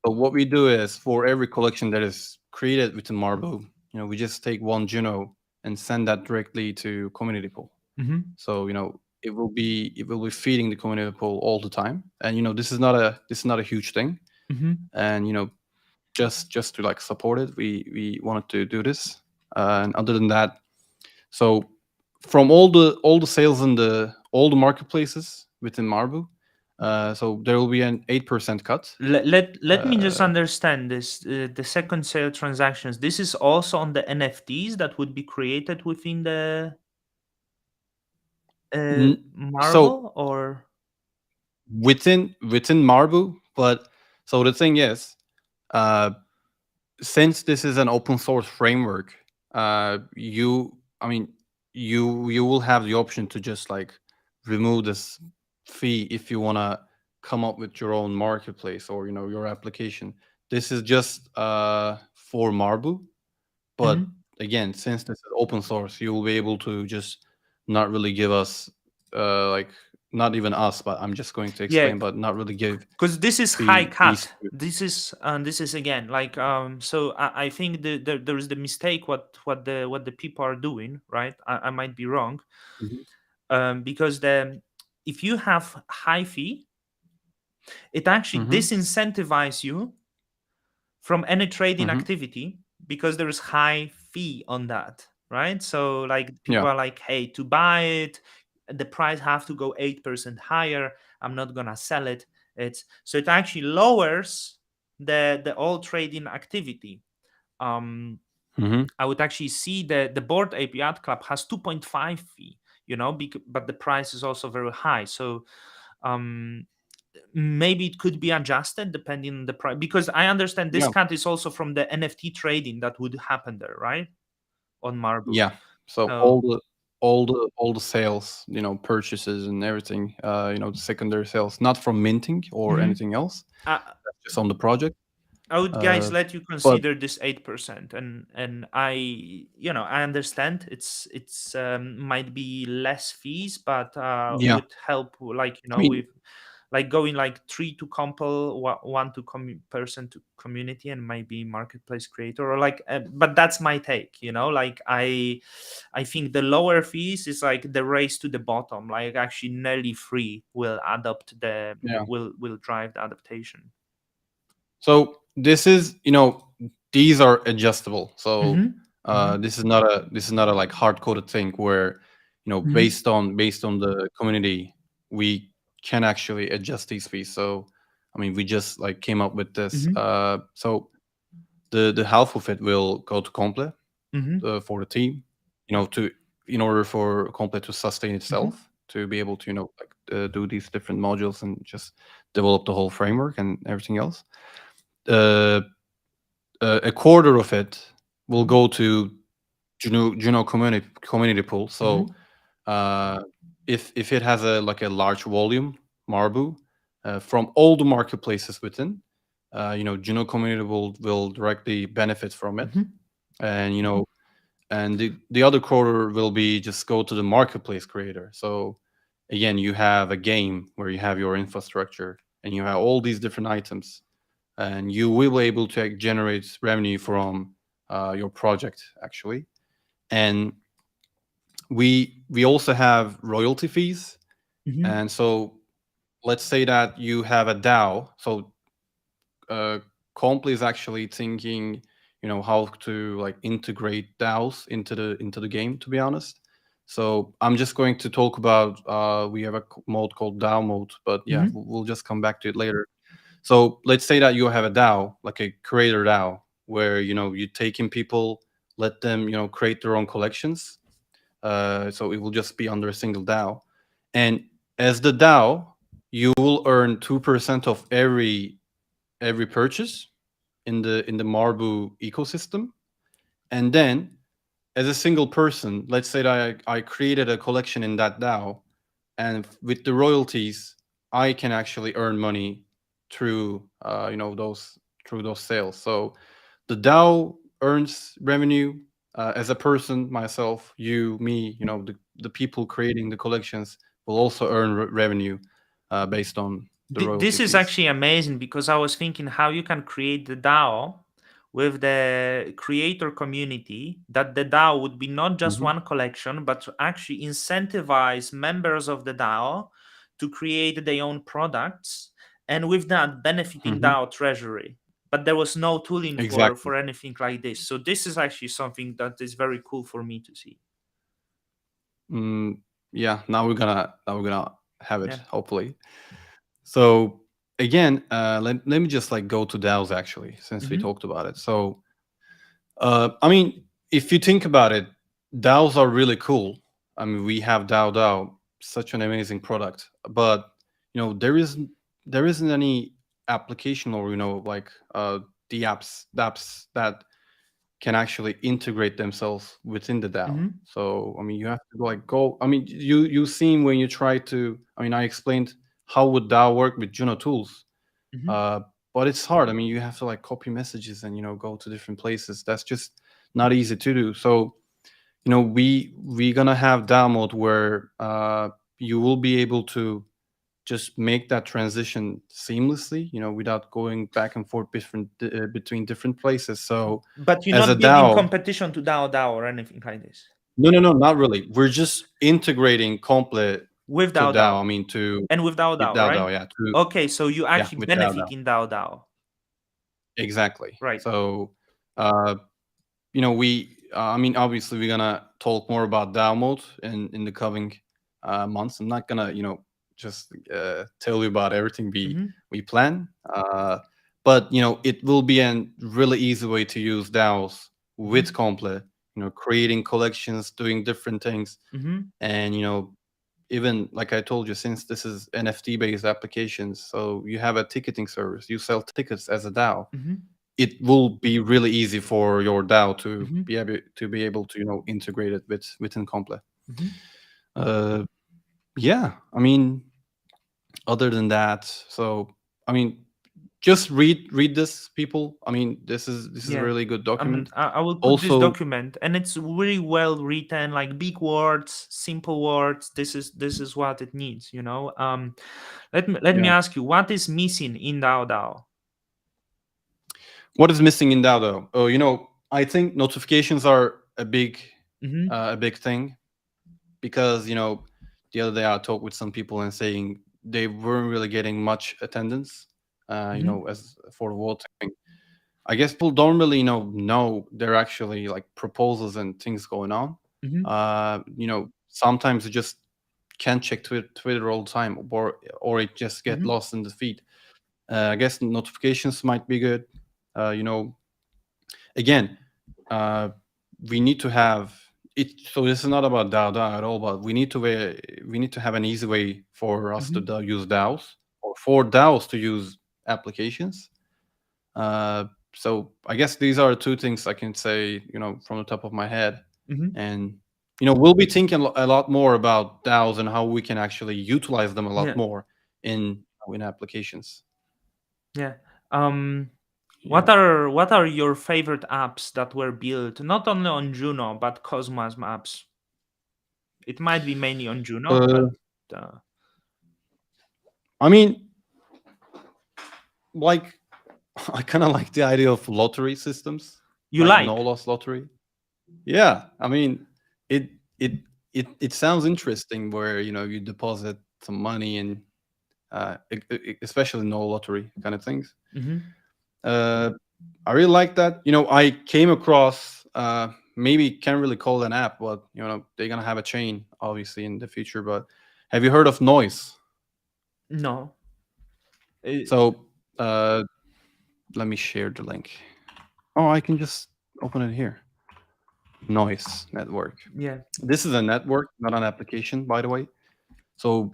Speaker 2: So what we do is for every collection that is created within Marble, we just take one Juno and send that directly to community pool.
Speaker 1: Mm-hmm.
Speaker 2: So it will be feeding the community pool all the time. And this is not a huge thing.
Speaker 1: Mm-hmm.
Speaker 2: And just to like support it, we wanted to do this. And other than that, so from all the sales in all the marketplaces within Marbu, so there will be an 8% cut.
Speaker 1: Let me just
Speaker 2: Uh,
Speaker 1: understand this. The second sale transactions. This is also on the NFTs that would be created within the
Speaker 2: n- so
Speaker 1: Marble, or.
Speaker 2: within Marbu, but so the thing is, uh, since this is an open source framework, I mean, you will have the option to just like remove this fee if you want to come up with your own marketplace or your application. This is just for Marbu, but
Speaker 1: Mhm.
Speaker 2: again, since this is open source, you will be able to just not really give us like, not even us, but I'm just going to
Speaker 1: Yeah,
Speaker 2: explain, but not really give
Speaker 1: because this is high
Speaker 2: fees
Speaker 1: cut.
Speaker 2: to.
Speaker 1: This is again like so I think there is the mistake what the people are doing, right? I might be wrong.
Speaker 2: Mhm.
Speaker 1: Because the if you have high fee, it actually
Speaker 2: Mhm.
Speaker 1: disincentivizes you from any trading
Speaker 2: Mhm.
Speaker 1: activity, because there is high fee on that, right? So like
Speaker 2: Yeah.
Speaker 1: people are like, hey, to buy it, the price have to go 8% higher. I'm not gonna sell it. It's so it actually lowers the all trading activity. um
Speaker 2: Mhm.
Speaker 1: I would actually see the board API club has 2.5 fee, but the price is also very high. So um maybe it could be adjusted depending on the price, because I understand this
Speaker 2: Yeah.
Speaker 1: cut is also from the NFT trading that would happen there, right? On Marbu.
Speaker 2: Yeah. So
Speaker 1: So
Speaker 2: all the sales, purchases and everything, the secondary sales, not from minting or
Speaker 1: mhm.
Speaker 2: anything else,
Speaker 1: I,
Speaker 2: just on the project.
Speaker 1: I would, guys,
Speaker 2: Uh,
Speaker 1: let you
Speaker 2: but
Speaker 1: consider this 8%, and I understand it's might be less fees, but
Speaker 2: yeah,
Speaker 1: would help, like,
Speaker 2: I mean,
Speaker 1: with like going like three to compel, one to person to community, and maybe marketplace creator, or like, but that's my take, like I think the lower fees is like the race to the bottom, like actually nearly free will adopt the
Speaker 2: yeah.
Speaker 1: will drive the adaptation.
Speaker 2: So this is, these are adjustable. So
Speaker 1: Mm-hmm. Mm-hmm.
Speaker 2: this is not a like hard coded thing where,
Speaker 1: Mm-hmm.
Speaker 2: based on the community, we can actually adjust these fees. So I mean, we just like came up with this.
Speaker 1: Mm-hmm.
Speaker 2: So the half of it will go to Comple,
Speaker 1: Mm-hmm.
Speaker 2: for the team, to in order for Comple to sustain
Speaker 1: Mm-hmm.
Speaker 2: itself, to be able to like do these different modules and just develop the whole framework and everything else. Uh, a quarter of it will
Speaker 1: Mm-hmm.
Speaker 2: go to Juno community pool.
Speaker 1: Mm-hmm.
Speaker 2: So uh, if it has a large volume Marbu, from all the marketplaces within, Juno community will directly benefit from it,
Speaker 1: Mm-hmm.
Speaker 2: and the other quarter will be just go to the marketplace creator. So again, you have a game where you have your infrastructure and you have all these different items, and you will be able to generate revenue from your project actually. And We also have royalty fees.
Speaker 1: Mm-hmm.
Speaker 2: And so let's say that you have a DAO. So uh, Comply is actually thinking, how to like integrate DAOs into the game. To be honest, so I'm just going to talk about. We have a mode called DAO mode, but yeah,
Speaker 1: Mm-hmm.
Speaker 2: we'll just come back to it later. So let's say that you have a DAO, like a creator DAO, where you take in people, let them create their own collections. So it will just be under a single DAO, and as the DAO, you will earn 2% of every purchase in the Marbu ecosystem. And then as a single person, let's say that I created a collection in that DAO, and with the royalties, I can actually earn money through those sales. So the DAO earns revenue. As a person, myself, you, me, the people creating the collections will also earn revenue based on the royalty
Speaker 1: This is
Speaker 2: fees.
Speaker 1: actually amazing because I was thinking how you can create the DAO with the creator community, that the DAO would be not just
Speaker 2: Hmm.
Speaker 1: one collection, but to actually incentivize members of the DAO to create their own products, and with that benefiting
Speaker 2: Hmm.
Speaker 1: DAO treasury. But there was no tooling
Speaker 2: Exactly.
Speaker 1: for anything like this. So this is actually something that is very cool for me to see.
Speaker 2: Mm, yeah. Now we're gonna have it.
Speaker 1: Yeah.
Speaker 2: Hopefully. So again, let me just like go to DAOs actually, since we
Speaker 1: Hmm.
Speaker 2: talked about it. So I mean, if you think about it, DAOs are really cool. I mean, we have DAO, such an amazing product, but there isn't any application, or like the apps that can actually integrate themselves within the DAO.
Speaker 1: Hmm.
Speaker 2: So I mean, you have to like go. I mean, you seen when you try to. I mean, I explained how would DAO work with Juno tools,
Speaker 1: Hmm.
Speaker 2: uh, but it's hard. I mean, you have to like copy messages and go to different places. That's just not easy to do. So we're gonna have DAO mode where you will be able to just make that transition seamlessly, without going back and forth between different places. So
Speaker 1: But you're
Speaker 2: as a
Speaker 1: not building
Speaker 2: DAO,
Speaker 1: competition to DAO or anything like this
Speaker 2: no, no, no, not really. We're just integrating Complete
Speaker 1: with
Speaker 2: to DAO.
Speaker 1: DAO.
Speaker 2: I mean, to
Speaker 1: And with
Speaker 2: with
Speaker 1: DAO, right?
Speaker 2: DAO, yeah, to
Speaker 1: Okay, so you
Speaker 2: yeah,
Speaker 1: actually
Speaker 2: with DAO,
Speaker 1: benefit in DAO.
Speaker 2: exactly.
Speaker 1: Right.
Speaker 2: So, uh, I mean, obviously, we're gonna talk more about DAO mode in the coming months. I'm not gonna, just tell you about everything
Speaker 1: Mm-hmm.
Speaker 2: we plan, but it will be a really easy way to use DAOs with
Speaker 1: Mm-hmm.
Speaker 2: Complete. Creating collections, doing different things,
Speaker 1: Mm-hmm.
Speaker 2: and even like I told you, since this is NFT based applications, so you have a ticketing service, you sell tickets as a DAO.
Speaker 1: Mm-hmm.
Speaker 2: It will be really easy for your DAO to
Speaker 1: Mm-hmm.
Speaker 2: be able to integrate it within Comple.
Speaker 1: Mm-hmm.
Speaker 2: Uh, yeah, I mean, other than that, so I mean, just read this, people. I mean, this is a
Speaker 1: Yeah.
Speaker 2: really good document.
Speaker 1: I will put this
Speaker 2: Also,
Speaker 1: document, and it's really well written, like big words, simple words. This is what it needs, you know. Let me
Speaker 2: yeah,
Speaker 1: ask you, what is missing in DAO?
Speaker 2: what is missing in DAO though? Oh, I think notifications are
Speaker 1: Mm-hmm.
Speaker 2: a big thing, because the other day I talked with some people and saying they weren't really getting much attendance.
Speaker 1: Mm-hmm.
Speaker 2: As for the voting, I guess people don't really know there are actually like proposals and things going on.
Speaker 1: Mm-hmm.
Speaker 2: Sometimes you just can't check Twitter all the time, or it just get
Speaker 1: Mm-hmm.
Speaker 2: lost in the feed. I guess notifications might be good. Uh, you know, Again, uh, we need to have it. So this is not about DAO at all, but we need to have an easy way for us to
Speaker 1: Mm-hmm.
Speaker 2: use DAOs, or for DAOs to use applications. Uh, so I guess these are two things I can say, from the top of my head.
Speaker 1: Mm-hmm.
Speaker 2: And we'll be thinking a lot more about DAOs and how we can actually utilize them a lot
Speaker 1: Yeah.
Speaker 2: more in applications.
Speaker 1: Yeah.
Speaker 2: Yeah.
Speaker 1: What are your favorite apps that were built not only on Juno but Cosmos apps? It might be mainly on Juno,
Speaker 2: Uh,
Speaker 1: but uh,
Speaker 2: I mean, like, I kind of like the idea of lottery systems,
Speaker 1: you
Speaker 2: like no
Speaker 1: like.
Speaker 2: loss lottery. Yeah, I mean, it it it sounds interesting where you deposit some money and especially no lottery kind of things.
Speaker 1: Mm-hmm.
Speaker 2: Uh, I really like that. I came across maybe can't really call it an app, but they're gonna have a chain obviously in the future. But have you heard of Noise?
Speaker 1: No.
Speaker 2: So let me share the link. Oh, I can just open it here. Noise network.
Speaker 1: Yeah.
Speaker 2: This is a network, not an application, by the way. So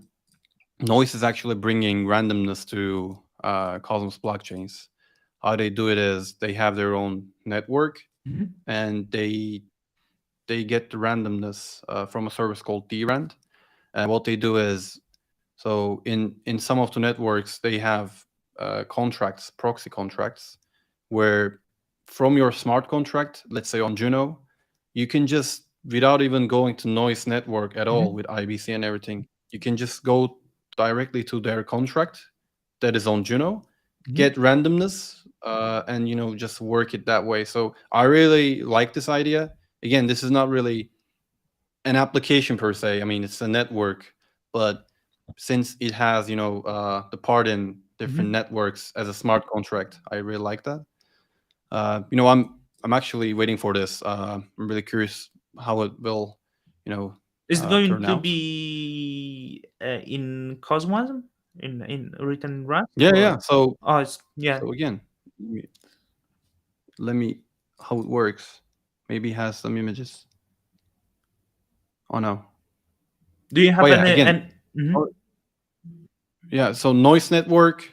Speaker 2: Noise is actually bringing randomness to Cosmos blockchains. How they do it is they have their own network,
Speaker 1: Mm-hmm.
Speaker 2: and they get the randomness from a service called drand. And what they do is, so in some of the networks they have contracts, proxy contracts, where from your smart contract, let's say on Juno, you can just, without even going to Noise network at all
Speaker 1: Mm-hmm.
Speaker 2: with IBC and everything, you can just go directly to their contract that is on Juno,
Speaker 1: Mm-hmm.
Speaker 2: get randomness, and just work it that way. So I really like this idea. Again, this is not really an application per se. I mean, it's a network, but since it has the part in different
Speaker 1: Mm-hmm.
Speaker 2: networks as a smart contract, I really like that. I'm actually waiting for this. I'm really curious how it will, you know,
Speaker 1: Is it going
Speaker 2: turn
Speaker 1: to
Speaker 2: out.
Speaker 1: be in Cosmos, in written Rust,
Speaker 2: Yeah, yeah.
Speaker 1: or
Speaker 2: So
Speaker 1: oh, it's yeah.
Speaker 2: so again, let me how it works. Maybe it has some images. Oh no.
Speaker 1: Do you
Speaker 2: Oh
Speaker 1: have
Speaker 2: yeah.
Speaker 1: any?
Speaker 2: Again.
Speaker 1: And mm-hmm.
Speaker 2: Oh, yeah. So noise network.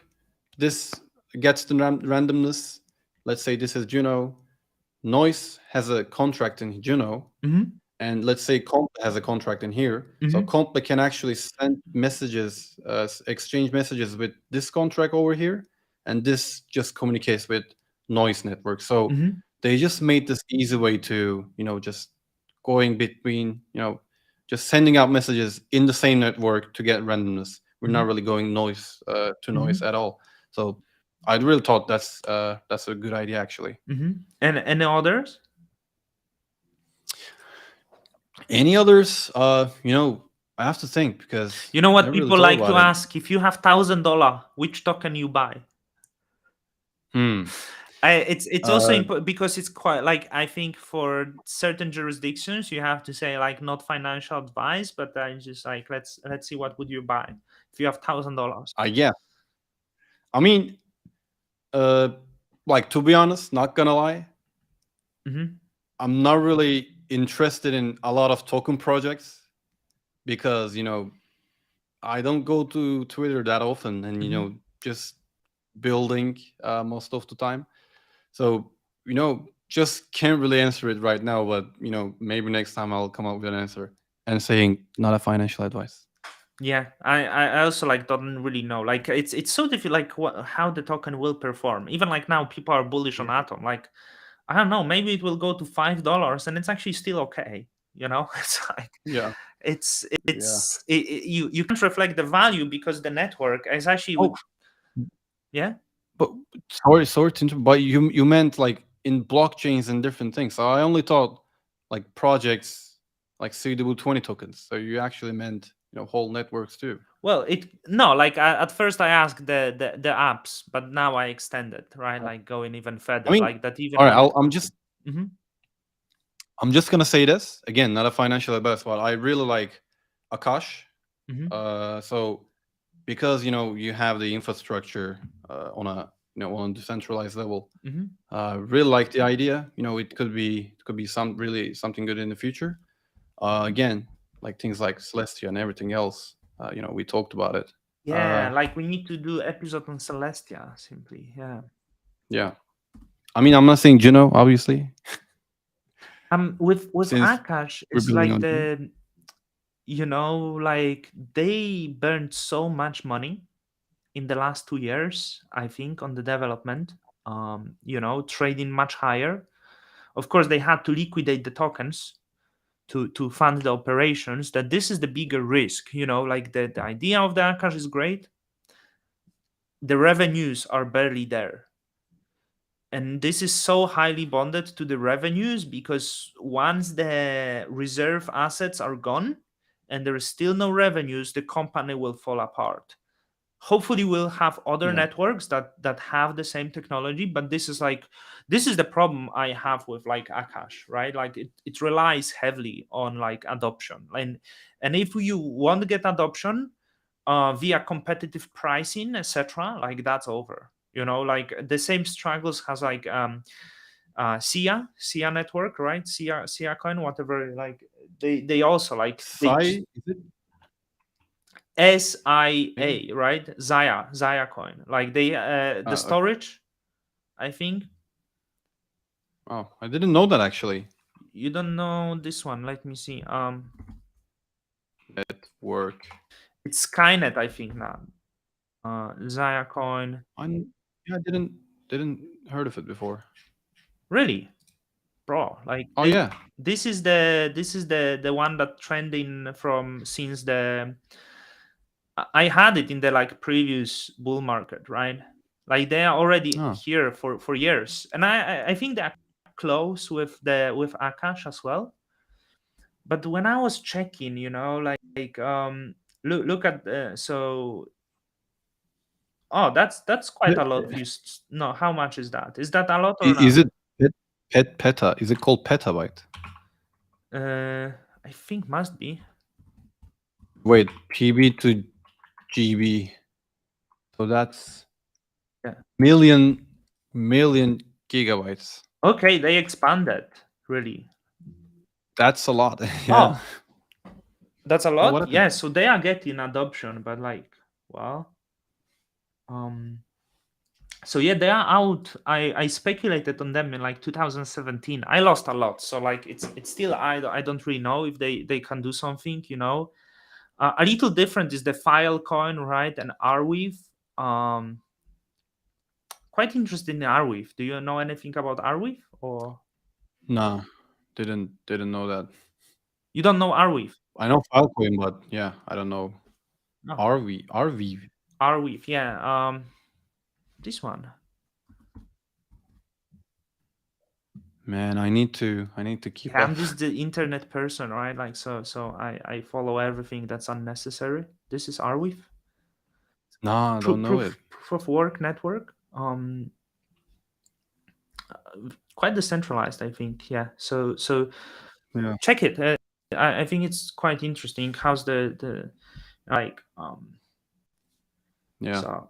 Speaker 2: This gets the randomness. Let's say this is Juno. Noise has a contract in Juno,
Speaker 1: Mm-hmm.
Speaker 2: and let's say Comp has a contract in here. So
Speaker 1: Mm-hmm.
Speaker 2: Comp can actually send messages, exchange messages with this contract over here, and this just communicates with Noise network. So
Speaker 1: Mm-hmm.
Speaker 2: they just made this easy way to just going between just sending out messages in the same network to get randomness. We're not really going noise to noise
Speaker 1: Mm-hmm.
Speaker 2: at all. So I really thought that's a good idea actually.
Speaker 1: Mm-hmm. And any others?
Speaker 2: Any others? I have to think because
Speaker 1: You know
Speaker 2: I
Speaker 1: what
Speaker 2: never really
Speaker 1: people
Speaker 2: thought
Speaker 1: like to
Speaker 2: about it.
Speaker 1: ask? If you have $1,000, which token you buy?
Speaker 2: Hmm.
Speaker 1: It's also
Speaker 2: Uh,
Speaker 1: because it's quite like, I think for certain jurisdictions you have to say like not financial advice, but then just like let's see what would you buy if you have $1,000.
Speaker 2: yeah. I mean, uh, like to be honest, not gonna lie,
Speaker 1: Mm-hmm.
Speaker 2: I'm not really interested in a lot of token projects because I don't go to Twitter that often, and
Speaker 1: Mm-hmm.
Speaker 2: just building most of the time. So just can't really answer it right now. But maybe next time I'll come up with an answer and saying not a financial advice.
Speaker 1: Yeah, I also like don't really know. Like it's so difficult. Like how the token will perform. Even like now, people are bullish on
Speaker 2: Yeah.
Speaker 1: Atom. Like I don't know, maybe it will go to $5, and it's actually still okay. It's like
Speaker 2: Yeah. Yeah.
Speaker 1: you can't reflect the value because the network is actually with
Speaker 2: Oh,
Speaker 1: yeah.
Speaker 2: but sorry to interrupt, but you meant like in blockchains and different things. So I only thought like projects like CW20 tokens. So you actually meant whole networks too.
Speaker 1: Well, it no, like at first I asked the apps, but now I extended, right?
Speaker 2: Uh,
Speaker 1: Like going even
Speaker 2: I
Speaker 1: further,
Speaker 2: mean,
Speaker 1: like that
Speaker 2: all
Speaker 1: even
Speaker 2: right.
Speaker 1: with. Mm-hmm.
Speaker 2: I'm just gonna say this again, not a financial advice, but I really like Akash.
Speaker 1: Mm-hmm.
Speaker 2: So because you have the infrastructure on a on a decentralized level.
Speaker 1: Mm-hmm.
Speaker 2: Really like the idea. It could be something good in the future. Again, like things like Celestia and everything else. We talked about it.
Speaker 1: Yeah, like we need to do episode on Celestia simply. Yeah.
Speaker 2: Yeah, I mean, I'm not saying Juno, obviously,
Speaker 1: With
Speaker 2: since
Speaker 1: Akash,
Speaker 2: we're
Speaker 1: it's
Speaker 2: building
Speaker 1: like
Speaker 2: on Juno.
Speaker 1: like they burned so much money in the last 2 years, I think, on the development. Trading much higher. Of course, they had to liquidate the tokens to fund the operations. That this is the bigger risk. Like the idea of the Akash is great. The revenues are barely there. and this is so highly bonded to the revenues, because once the reserve assets are gone and there is still no revenues, the company will fall apart. Hopefully we'll have other
Speaker 2: Yeah.
Speaker 1: networks that have the same technology, but this is the problem I have with like Akash, right? Like it relies heavily on like adoption, and if you want to get adoption via competitive pricing, etc., like that's over. Like the same struggles has like sia network, right? sia coin, whatever. Like they also like they
Speaker 2: Sai, is it? Maybe.
Speaker 1: SIA, right? Zaya coin. Like they the
Speaker 2: Okay.
Speaker 1: storage, I think.
Speaker 2: Oh, I didn't know that actually.
Speaker 1: You don't know this one. Let me see.
Speaker 2: Network.
Speaker 1: It's Skynet, I think now. Zaya coin.
Speaker 2: Yeah, I didn't heard of it before.
Speaker 1: Really, bro. Like
Speaker 2: Oh yeah.
Speaker 1: this is the one that trending from since the I had it in the like previous bull market, right? Like they are already
Speaker 2: Oh.
Speaker 1: here for years, and I think they're close with Akash as well. But when I was checking, look at oh, that's quite a lot. No, how much is that? Is that a lot or
Speaker 2: Is
Speaker 1: not?
Speaker 2: it peta? Is it called petabyte?
Speaker 1: Uh, I think must be.
Speaker 2: Wait, PB to GB. So that's
Speaker 1: Yeah.
Speaker 2: million gigabytes.
Speaker 1: Okay, they expanded really.
Speaker 2: That's a lot. Yeah.
Speaker 1: Oh, that's a
Speaker 2: Oh, what
Speaker 1: lot.
Speaker 2: happened?
Speaker 1: Yeah, so they are getting adoption, but like, well, um, so yeah, they are out. I speculated on them in like 2017. I lost a lot, so like it's still I don't really know if they can do something. A little different is the Filecoin, right, and Arweave. Um, Quite interested in Arweave. Do you know anything about Arweave, or
Speaker 2: Nah, didn't know that.
Speaker 1: you don't know Arweave?
Speaker 2: I know Filecoin, but yeah, I don't know
Speaker 1: No,
Speaker 2: RV.
Speaker 1: Arweave. Yeah. This one.
Speaker 2: Man, I need to keep
Speaker 1: Yeah,
Speaker 2: up.
Speaker 1: I'm just the internet person, right? Like so I follow everything that's unnecessary. This is Arweave.
Speaker 2: Nah, I don't know it.
Speaker 1: Proof of work network. Quite decentralized, I think. Yeah. So
Speaker 2: Yeah,
Speaker 1: check it. I think it's quite interesting. How's the like
Speaker 2: yeah,
Speaker 1: so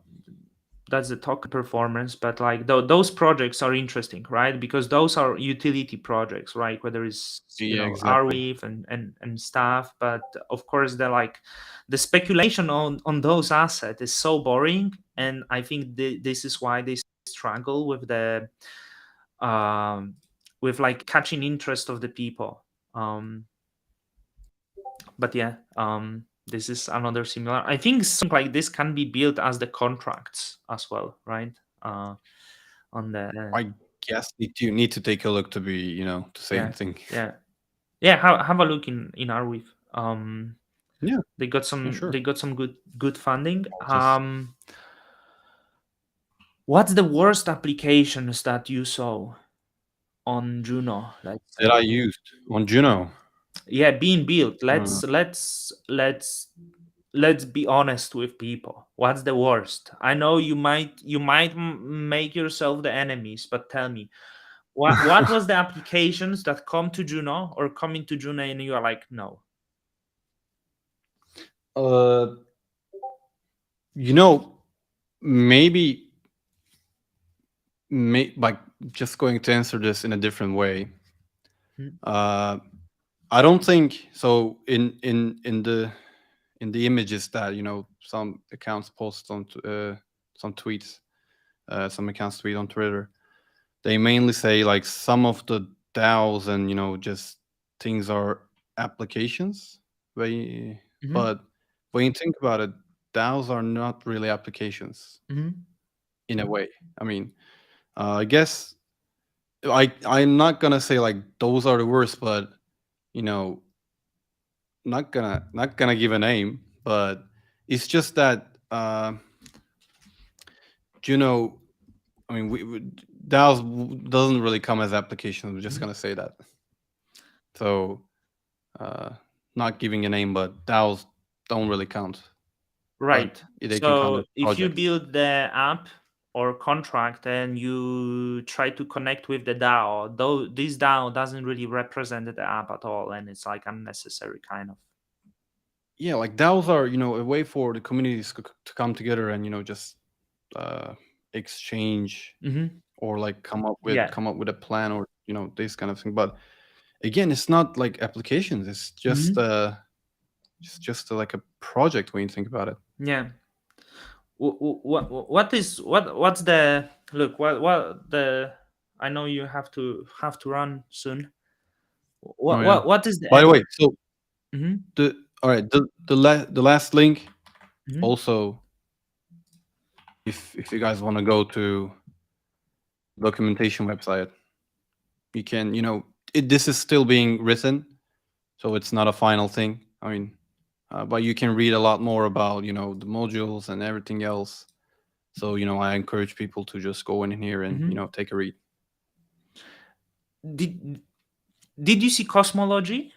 Speaker 1: that's the token performance, but like those projects are interesting, right? Because those are utility projects, right? Whether it's
Speaker 2: yeah, exactly.
Speaker 1: Arweave and stuff, but of course they're like the speculation on those assets is so boring, and I think this is why they struggle um with like catching interest of the people. But yeah, this is another similar. I think something like this can be built as the contracts as well, right? On the
Speaker 2: I guess need to take a look to be, to say
Speaker 1: yeah,
Speaker 2: anything.
Speaker 1: yeah, yeah. Have a look in Arweave.
Speaker 2: Yeah,
Speaker 1: They got
Speaker 2: yeah,
Speaker 1: some
Speaker 2: sure.
Speaker 1: they got some good funding.
Speaker 2: I'll just
Speaker 1: What's the worst applications that you saw on Juno? Let's
Speaker 2: that
Speaker 1: say.
Speaker 2: I used on Juno.
Speaker 1: Yeah, being built.
Speaker 2: Uh,
Speaker 1: Let's be honest with people. What's the worst? I know you might make yourself the enemies, but tell me, what was the applications that come to Juno or coming to Juno and you are like, no.
Speaker 2: uh, you know, maybe like just going to answer this in a different way.
Speaker 1: Mm,
Speaker 2: Uh, I don't think so. In the images that some accounts post on some tweets, some accounts tweet on Twitter, they mainly say like some of the DAOs and just things are applications. They,
Speaker 1: mhm,
Speaker 2: but when you think about it, DAOs are not really applications
Speaker 1: mhm,
Speaker 2: in a way. I mean, I guess I'm not gonna say like those are the worst, but you know, not gonna give a name, but it's just that you know I mean, DAOs doesn't really come as applications. I'm just
Speaker 1: Mhm.
Speaker 2: gonna say that. So, uh, not giving a name, but DAOs don't really count, but
Speaker 1: Right.
Speaker 2: they can count as
Speaker 1: So if you
Speaker 2: projects.
Speaker 1: build the app or contract and you try to connect with the DAO, though this DAO doesn't really represent the app at all, and it's like unnecessary kind of.
Speaker 2: Yeah, like DAOs are, a way for the communities to come together and just uh, exchange
Speaker 1: Hmm.
Speaker 2: or like
Speaker 1: Yeah.
Speaker 2: come up with a plan or this kind of thing. But again, it's not like applications. It's
Speaker 1: Hmm.
Speaker 2: just like a project when you think about it.
Speaker 1: Yeah. What's the look? What the? I know you have to run soon.
Speaker 2: Oh
Speaker 1: What
Speaker 2: yeah.
Speaker 1: what what is the
Speaker 2: By the
Speaker 1: end?
Speaker 2: way, so
Speaker 1: Hmm.
Speaker 2: the all right, the last link
Speaker 1: Hmm.
Speaker 2: also, if you guys want to go to documentation website, you can, this is still being written, so it's not a final thing. I mean, but you can read a lot more about, the modules and everything else. So, I encourage people to just go in here and,
Speaker 1: Hmm.
Speaker 2: take a read.
Speaker 1: Did did you see Cosmology?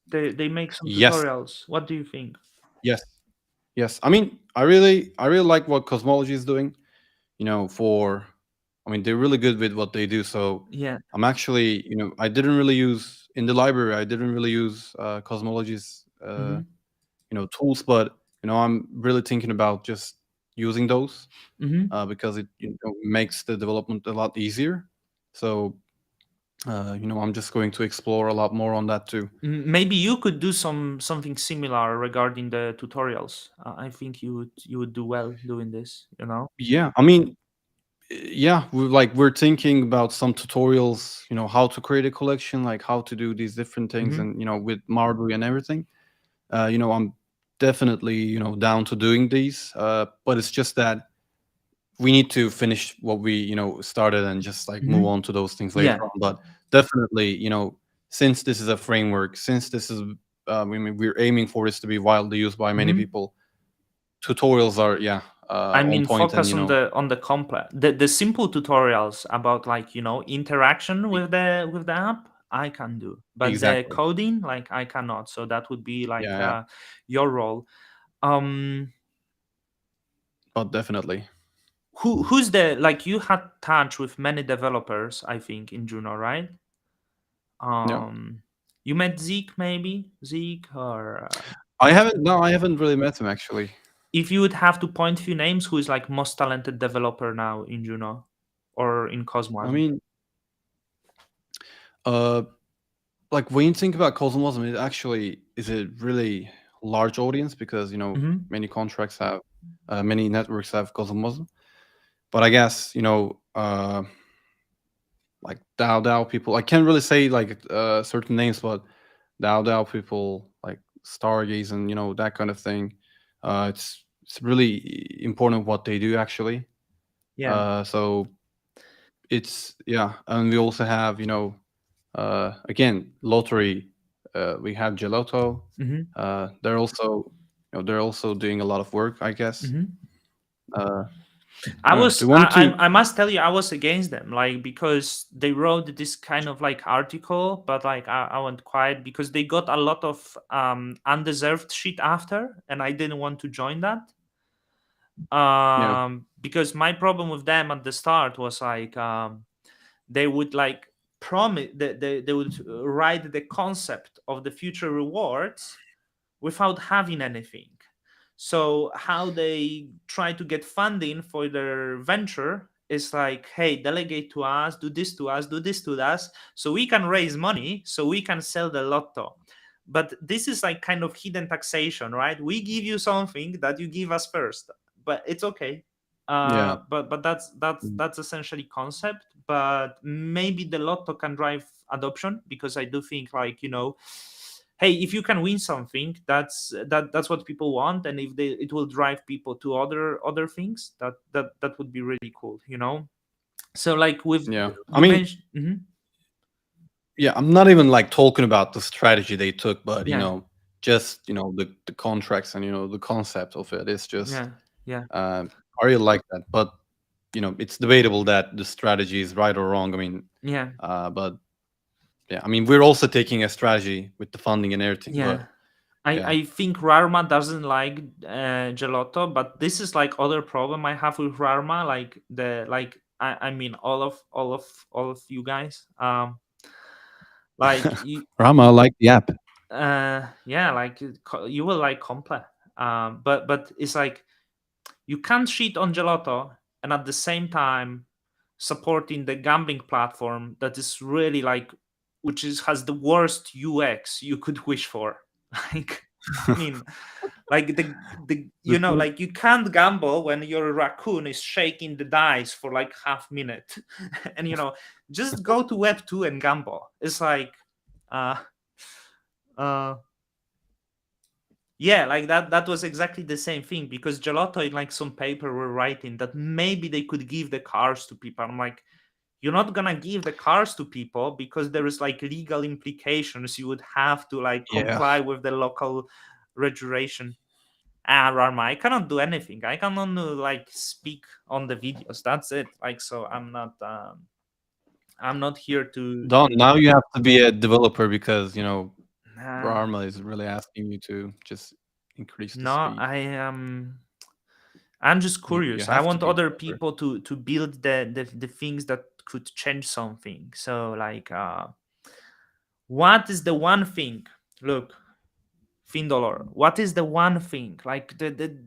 Speaker 1: They make some
Speaker 2: Yes,
Speaker 1: tutorials. What do you think?
Speaker 2: yes, yes. I mean, I really like what cosmology is doing. For, I mean, they're really good with what they do. So
Speaker 1: Yeah.
Speaker 2: I'm actually, I didn't really use in the library. I didn't really use cosmology's,
Speaker 1: Hmm.
Speaker 2: tools, but I'm really thinking about just using those
Speaker 1: Hmm.
Speaker 2: because it makes the development a lot easier. So I'm just going to explore a lot more on that too.
Speaker 1: Maybe you could do something similar regarding the tutorials. I think you would do well doing this. You know.
Speaker 2: Yeah, I mean, yeah, we're thinking about some tutorials, how to create a collection, like how to do these different things,
Speaker 1: Hmm.
Speaker 2: and with Marbury and everything. I'm definitely down to doing these, but it's just that we need to finish what we started and just like move
Speaker 1: Hmm.
Speaker 2: on to those things later
Speaker 1: Yeah.
Speaker 2: on. But definitely, since this is a framework, since this is I mean, we're aiming for this to be widely used by many
Speaker 1: Hmm.
Speaker 2: people, tutorials are, yeah,
Speaker 1: I
Speaker 2: on
Speaker 1: mean,
Speaker 2: point, and
Speaker 1: focus on the complex, the simple tutorials about like interaction
Speaker 2: e-
Speaker 1: with the app. I can do, but the
Speaker 2: exactly,
Speaker 1: coding, like, I cannot. So that would be like
Speaker 2: yeah, yeah,
Speaker 1: your role. Um,
Speaker 2: but definitely,
Speaker 1: who's the like you had touch with many developers, I think, in Juno, right?
Speaker 2: yeah.
Speaker 1: Um, you met Zeke, maybe Zeke, or
Speaker 2: I haven't really met him actually.
Speaker 1: if you would have to point few names, who is like most talented developer now in Juno or in
Speaker 2: I
Speaker 1: Cosmos?
Speaker 2: mean, uh, like when you think about Cosmosm, it actually is a really large audience because
Speaker 1: Hmm.
Speaker 2: many contracts have, many networks have Cosmosm. But I guess like DAO people, I can't really say like certain names, but DAO people like Stargaze and that kind of thing. It's really important what they do actually.
Speaker 1: Yeah.
Speaker 2: So it's, yeah, and we also have again, lottery. We have Gelato.
Speaker 1: Hmm.
Speaker 2: They're also doing a lot of work, I guess.
Speaker 1: Hmm.
Speaker 2: Uh,
Speaker 1: I
Speaker 2: do
Speaker 1: was
Speaker 2: you want to?
Speaker 1: I must tell you, I was against them, like, because they wrote this kind of like article, but like I went quiet because they got a lot of undeserved shit after, and I didn't want to join that.
Speaker 2: Yeah,
Speaker 1: Because my problem with them at the start was like, they would like promise that they would write the concept of the future rewards without having anything. So how they try to get funding for their venture is like, hey, delegate to us, do this to us, do this to us, so we can raise money, so we can sell the lotto. But this is like kind of hidden taxation, right? We give you something that you give us first, but it's okay.
Speaker 2: yeah,
Speaker 1: But that's essentially concept. But maybe the lotto can drive adoption, because I do think, like, hey, if you can win something, that's what people want, and if they it will drive people to other things, that would be really cool. So like with
Speaker 2: yeah. I
Speaker 1: you
Speaker 2: mean,
Speaker 1: mentioned.
Speaker 2: yeah, I'm not even like talking about the strategy they took, but
Speaker 1: Yeah.
Speaker 2: just the contracts and the concept of it is just
Speaker 1: Yeah. Yeah.
Speaker 2: uh, I really like that. But it's debatable that the strategy is right or wrong. I mean,
Speaker 1: Yeah,
Speaker 2: but yeah, I mean, we're also taking a strategy with the funding and everything,
Speaker 1: yeah.
Speaker 2: but yeah.
Speaker 1: I think Rarma doesn't like gelato, but this is like other problem I have with Rarma. Like I mean all of you guys. Like
Speaker 2: Rama, I like the app.
Speaker 1: yeah, like you will like Comple. But it's like you can't cheat on gelato and at the same time supporting the gambling platform that is really like which is has the worst UX you could wish for. Like I mean like the
Speaker 2: The thing-
Speaker 1: like you can't gamble when your raccoon is shaking the dice for like half minute and just go to web 2 and gamble. It's like uh uh yeah, like that was exactly the same thing because gelato in like some paper were writing that maybe they could give the cars to people. I'm like, you're not gonna give the cars to people because there is like legal implications. You would have to like
Speaker 2: yeah.
Speaker 1: comply with the local regulation. Ah, Rarma, I cannot do anything. I can only like speak on the videos. That's it. Like, so I'm not here
Speaker 2: Don,
Speaker 1: to
Speaker 2: now you have to be a developer because,
Speaker 1: uh,
Speaker 2: Rama is really asking you to just increase the
Speaker 1: no,
Speaker 2: speed.
Speaker 1: I'm just
Speaker 2: You
Speaker 1: curious. I
Speaker 2: have to
Speaker 1: want
Speaker 2: be a
Speaker 1: other
Speaker 2: developer.
Speaker 1: people to build the things that could change something. So like what is the one thing? Look, Findolor, what is the one thing like the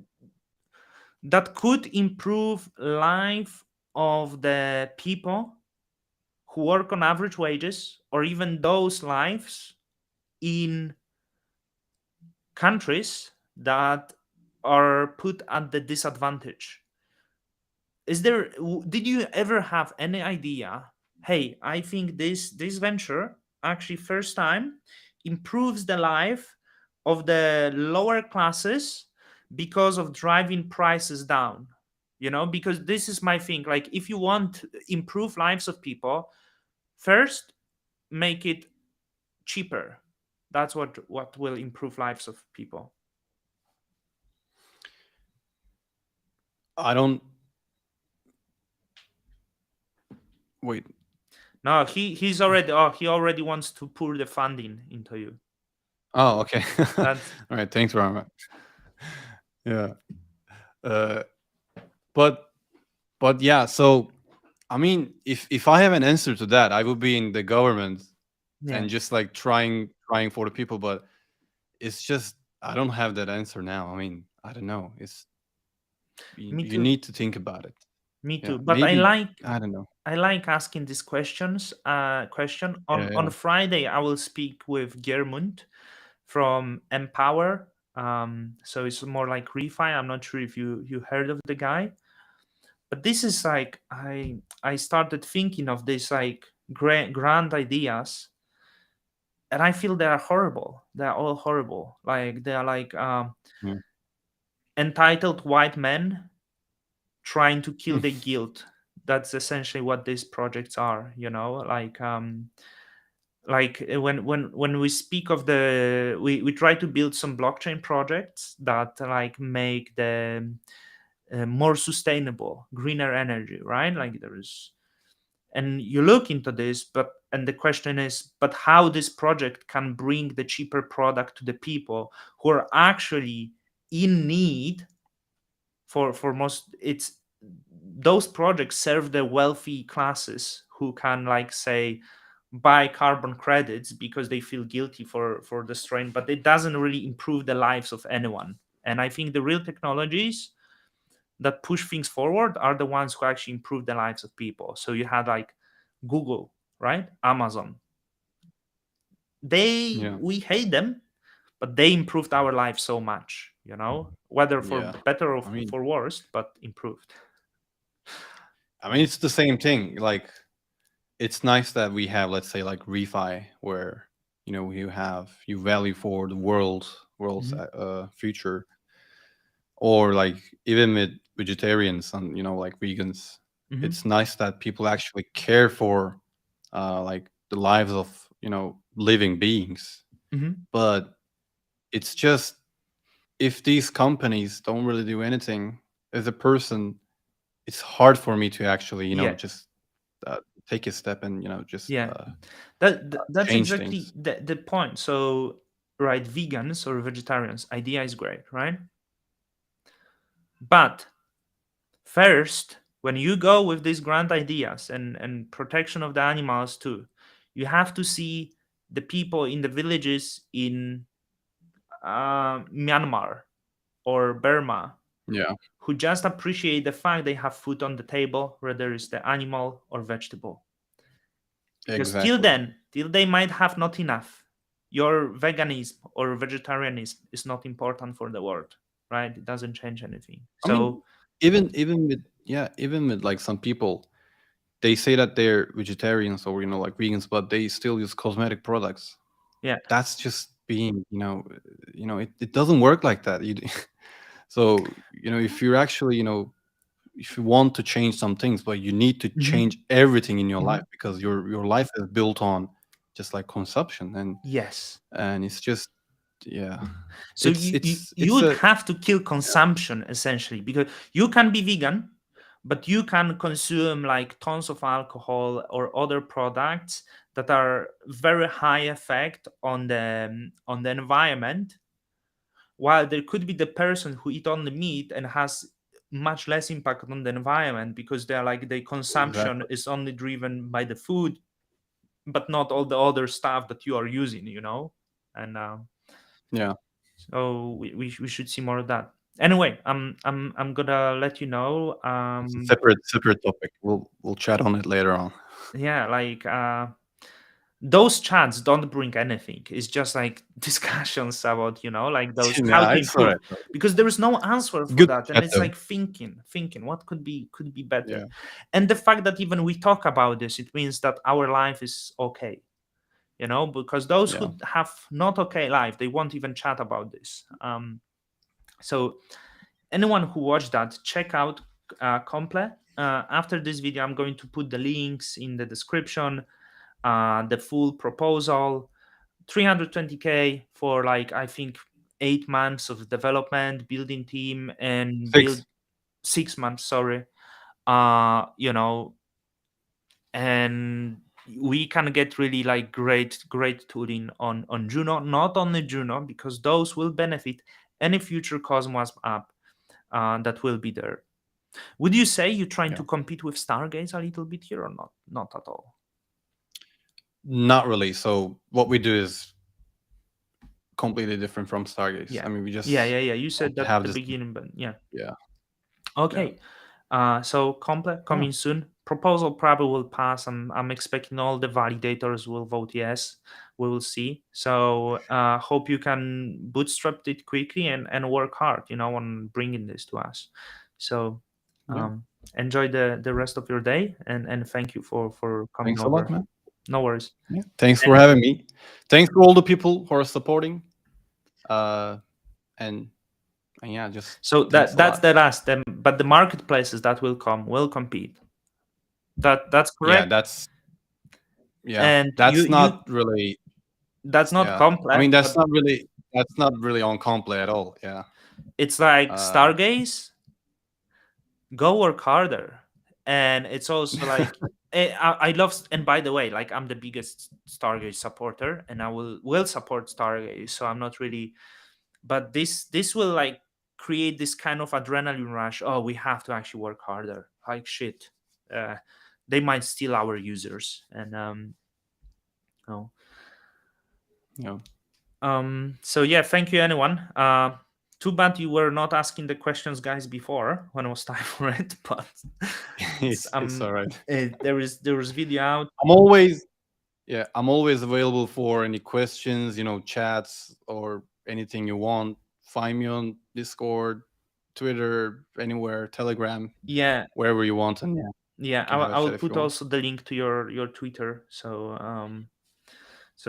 Speaker 1: that could improve life of the people who work on average wages or even those lives in countries that are put at the disadvantage? Is there did you ever have any idea, hey, I think this venture actually first time improves the life of the lower classes because of driving prices down? Because this is my thing, like if you want to improve lives of people, first make it cheaper. That's what will improve lives of people.
Speaker 2: I don't wait.
Speaker 1: No, he already wants to pour the funding into you.
Speaker 2: Oh, okay. All
Speaker 1: That's
Speaker 2: right. Thanks, Rama. Yeah. Uh, but yeah. So I mean, if I have an answer to that, I would be in the government
Speaker 1: yeah.
Speaker 2: and just like trying for the people. But it's just I don't have that answer now. I mean, I don't know. It's
Speaker 1: Me
Speaker 2: you
Speaker 1: too.
Speaker 2: need to think about it.
Speaker 1: Me
Speaker 2: Yeah,
Speaker 1: too. But I
Speaker 2: maybe
Speaker 1: like
Speaker 2: I don't know.
Speaker 1: I like asking these questions. Question
Speaker 2: Yeah,
Speaker 1: on
Speaker 2: yeah,
Speaker 1: Friday, I will speak with Germund from Empower. So it's more like refi. I'm not sure if you heard of the guy, but this is like I started thinking of this like grand ideas, and I feel they are horrible. They are all horrible. Like they are like
Speaker 2: yeah.
Speaker 1: entitled white men trying to kill the guilt. That's essentially what these projects are, when we speak of we try to build some blockchain projects that like make the more sustainable greener energy, right? Like there is, and you look into this, and the question is, but how this project can bring the cheaper product to the people who are actually in need. For most, it's those projects serve the wealthy classes who can like say buy carbon credits because they feel guilty for destroying, but it doesn't really improve the lives of anyone. And I think the real technologies that push things forward are the ones who actually improve the lives of people. So you had like Google, right? Amazon. They
Speaker 2: Yeah,
Speaker 1: We hate them, but they improved our lives so much, whether for
Speaker 2: yeah.
Speaker 1: better or
Speaker 2: I mean,
Speaker 1: for worse, but improved.
Speaker 2: it's the same thing. Like, it's nice that we have, let's say, like refi, where you value for the world's
Speaker 1: Hmm.
Speaker 2: future, or like even with vegetarians and like vegans.
Speaker 1: Hmm.
Speaker 2: It's nice that people actually care for like the lives of living beings.
Speaker 1: Hmm.
Speaker 2: But it's just if these companies don't really do anything as a person, it's hard for me to actually,
Speaker 1: Yeah,
Speaker 2: just take a step and just
Speaker 1: yeah. That's
Speaker 2: change
Speaker 1: exactly
Speaker 2: things.
Speaker 1: the point. So, right, vegans or vegetarians, idea is great, right? But first, when you go with these grand ideas and protection of the animals too, you have to see the people in the villages in Myanmar or Burma
Speaker 2: Yeah,
Speaker 1: who just appreciate the fact they have food on the table, whether it's the animal or vegetable. Because
Speaker 2: exactly.
Speaker 1: till they might have not enough, your veganism or vegetarianism is not important for the world, right? It doesn't change anything.
Speaker 2: I mean,
Speaker 1: So
Speaker 2: even with, yeah, even with like some people, they say that they're vegetarians or like vegans, but they still use cosmetic products.
Speaker 1: yeah.
Speaker 2: That's just being, it doesn't work like that. So, if you're actually, if you want to change some things, but you need to
Speaker 1: Hmm.
Speaker 2: change everything in your
Speaker 1: Hmm.
Speaker 2: life because your life is built on just like consumption,
Speaker 1: Yes.
Speaker 2: and it's just, yeah,
Speaker 1: So
Speaker 2: it's
Speaker 1: you
Speaker 2: it's
Speaker 1: would
Speaker 2: a
Speaker 1: have to kill consumption essentially, because you can be vegan, but you can consume like tons of alcohol or other products that are very high effect on the environment, while there could be the person who eat only meat and has much less impact on the environment because they're like the consumption
Speaker 2: exactly,
Speaker 1: is only driven by the food but not all the other stuff that you are using, and
Speaker 2: yeah.
Speaker 1: so we should see more of that. Anyway, I'm gonna let you know.
Speaker 2: It's a separate topic. We'll chat on it later on.
Speaker 1: Yeah, like those chats don't bring anything. It's just like discussions about, like those how
Speaker 2: Yeah,
Speaker 1: to
Speaker 2: it's all
Speaker 1: improve,
Speaker 2: right.
Speaker 1: because there is no answer for
Speaker 2: Good
Speaker 1: that, and
Speaker 2: chat
Speaker 1: it's
Speaker 2: though.
Speaker 1: like thinking what could be better.
Speaker 2: Yeah,
Speaker 1: And the fact that even we talk about this, it means that our life is okay. Because those
Speaker 2: yeah.
Speaker 1: who have not okay life, they won't even chat about this. So anyone who watched that, check out Comple. After this video, I'm going to put the links in the description, the full proposal, 320K for like I think 8 months of development, building team, and build
Speaker 2: 6.
Speaker 1: 6 months. Sorry, uh, you know, and we can get really like great tooling on Juno, not only Juno, because those will benefit any future Cosmos app that will be there. Would you say you're trying
Speaker 2: Yeah.
Speaker 1: to compete with Stargaze a little bit here or not? Not at all.
Speaker 2: Not really. So what we do is completely different from Stargaze.
Speaker 1: Yeah.
Speaker 2: I mean, we
Speaker 1: Yeah,
Speaker 2: just
Speaker 1: yeah, yeah. You
Speaker 2: want
Speaker 1: said
Speaker 2: to
Speaker 1: that at
Speaker 2: have
Speaker 1: the
Speaker 2: this.
Speaker 1: beginning, but yeah.
Speaker 2: Yeah, yeah,
Speaker 1: Okay. So Comple
Speaker 2: yeah,
Speaker 1: coming soon. Proposal probably will pass. I'm expecting all the validators will vote yes. We will see. So hope you can bootstrap it quickly and work hard, on bringing this to us. So
Speaker 2: yeah.
Speaker 1: um, enjoy the rest of your day, and thank you for coming
Speaker 2: Thanks a lot,
Speaker 1: over.
Speaker 2: man.
Speaker 1: No worries.
Speaker 2: Yeah. Thanks for
Speaker 1: And
Speaker 2: having me. Thanks for all the people who are supporting. Uh, and yeah, just
Speaker 1: so
Speaker 2: thanks a
Speaker 1: that's
Speaker 2: lot.
Speaker 1: the last. But the marketplaces that will come will compete. That's
Speaker 2: Yeah,
Speaker 1: correct.
Speaker 2: yeah,
Speaker 1: And
Speaker 2: that's not really.
Speaker 1: that's not
Speaker 2: Yeah, I
Speaker 1: complex,
Speaker 2: mean,
Speaker 1: but
Speaker 2: that's not really on Complay at all. Yeah.
Speaker 1: it's like
Speaker 2: Uh,
Speaker 1: Stargaze, go work harder. And it's also like I love, and by the way, like I'm the biggest Stargaze supporter, and I will support Stargaze. So I'm not really, but this will like create this kind of adrenaline rush. Oh, we have to actually work harder. Like shit, uh, they might steal our users, and oh.
Speaker 2: yeah.
Speaker 1: So yeah, thank you, anyone. Too bad you were not asking the questions, guys, before when it was time for it. But
Speaker 2: It's all right.
Speaker 1: there is video out.
Speaker 2: I'm always Yeah, I'm always available for any questions, chats or anything you want. Find me on Discord, Twitter, anywhere, Telegram,
Speaker 1: Yeah,
Speaker 2: wherever you want, and yeah,
Speaker 1: yeah.
Speaker 2: we
Speaker 1: I,
Speaker 2: can
Speaker 1: will-
Speaker 2: have a
Speaker 1: I will
Speaker 2: chat if
Speaker 1: put
Speaker 2: you want.
Speaker 1: also the link to your Twitter. So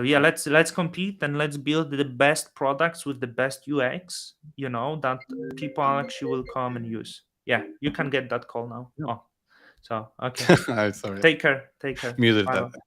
Speaker 1: yeah,
Speaker 2: Yeah,
Speaker 1: let's compete and let's build the best products with the best UX. That people actually will come and use. Yeah, you can get that call now.
Speaker 2: yeah.
Speaker 1: Oh, so okay.
Speaker 2: I'm sorry,
Speaker 1: Take care. Take care.
Speaker 2: muted
Speaker 1: Bye
Speaker 2: that.
Speaker 1: bye.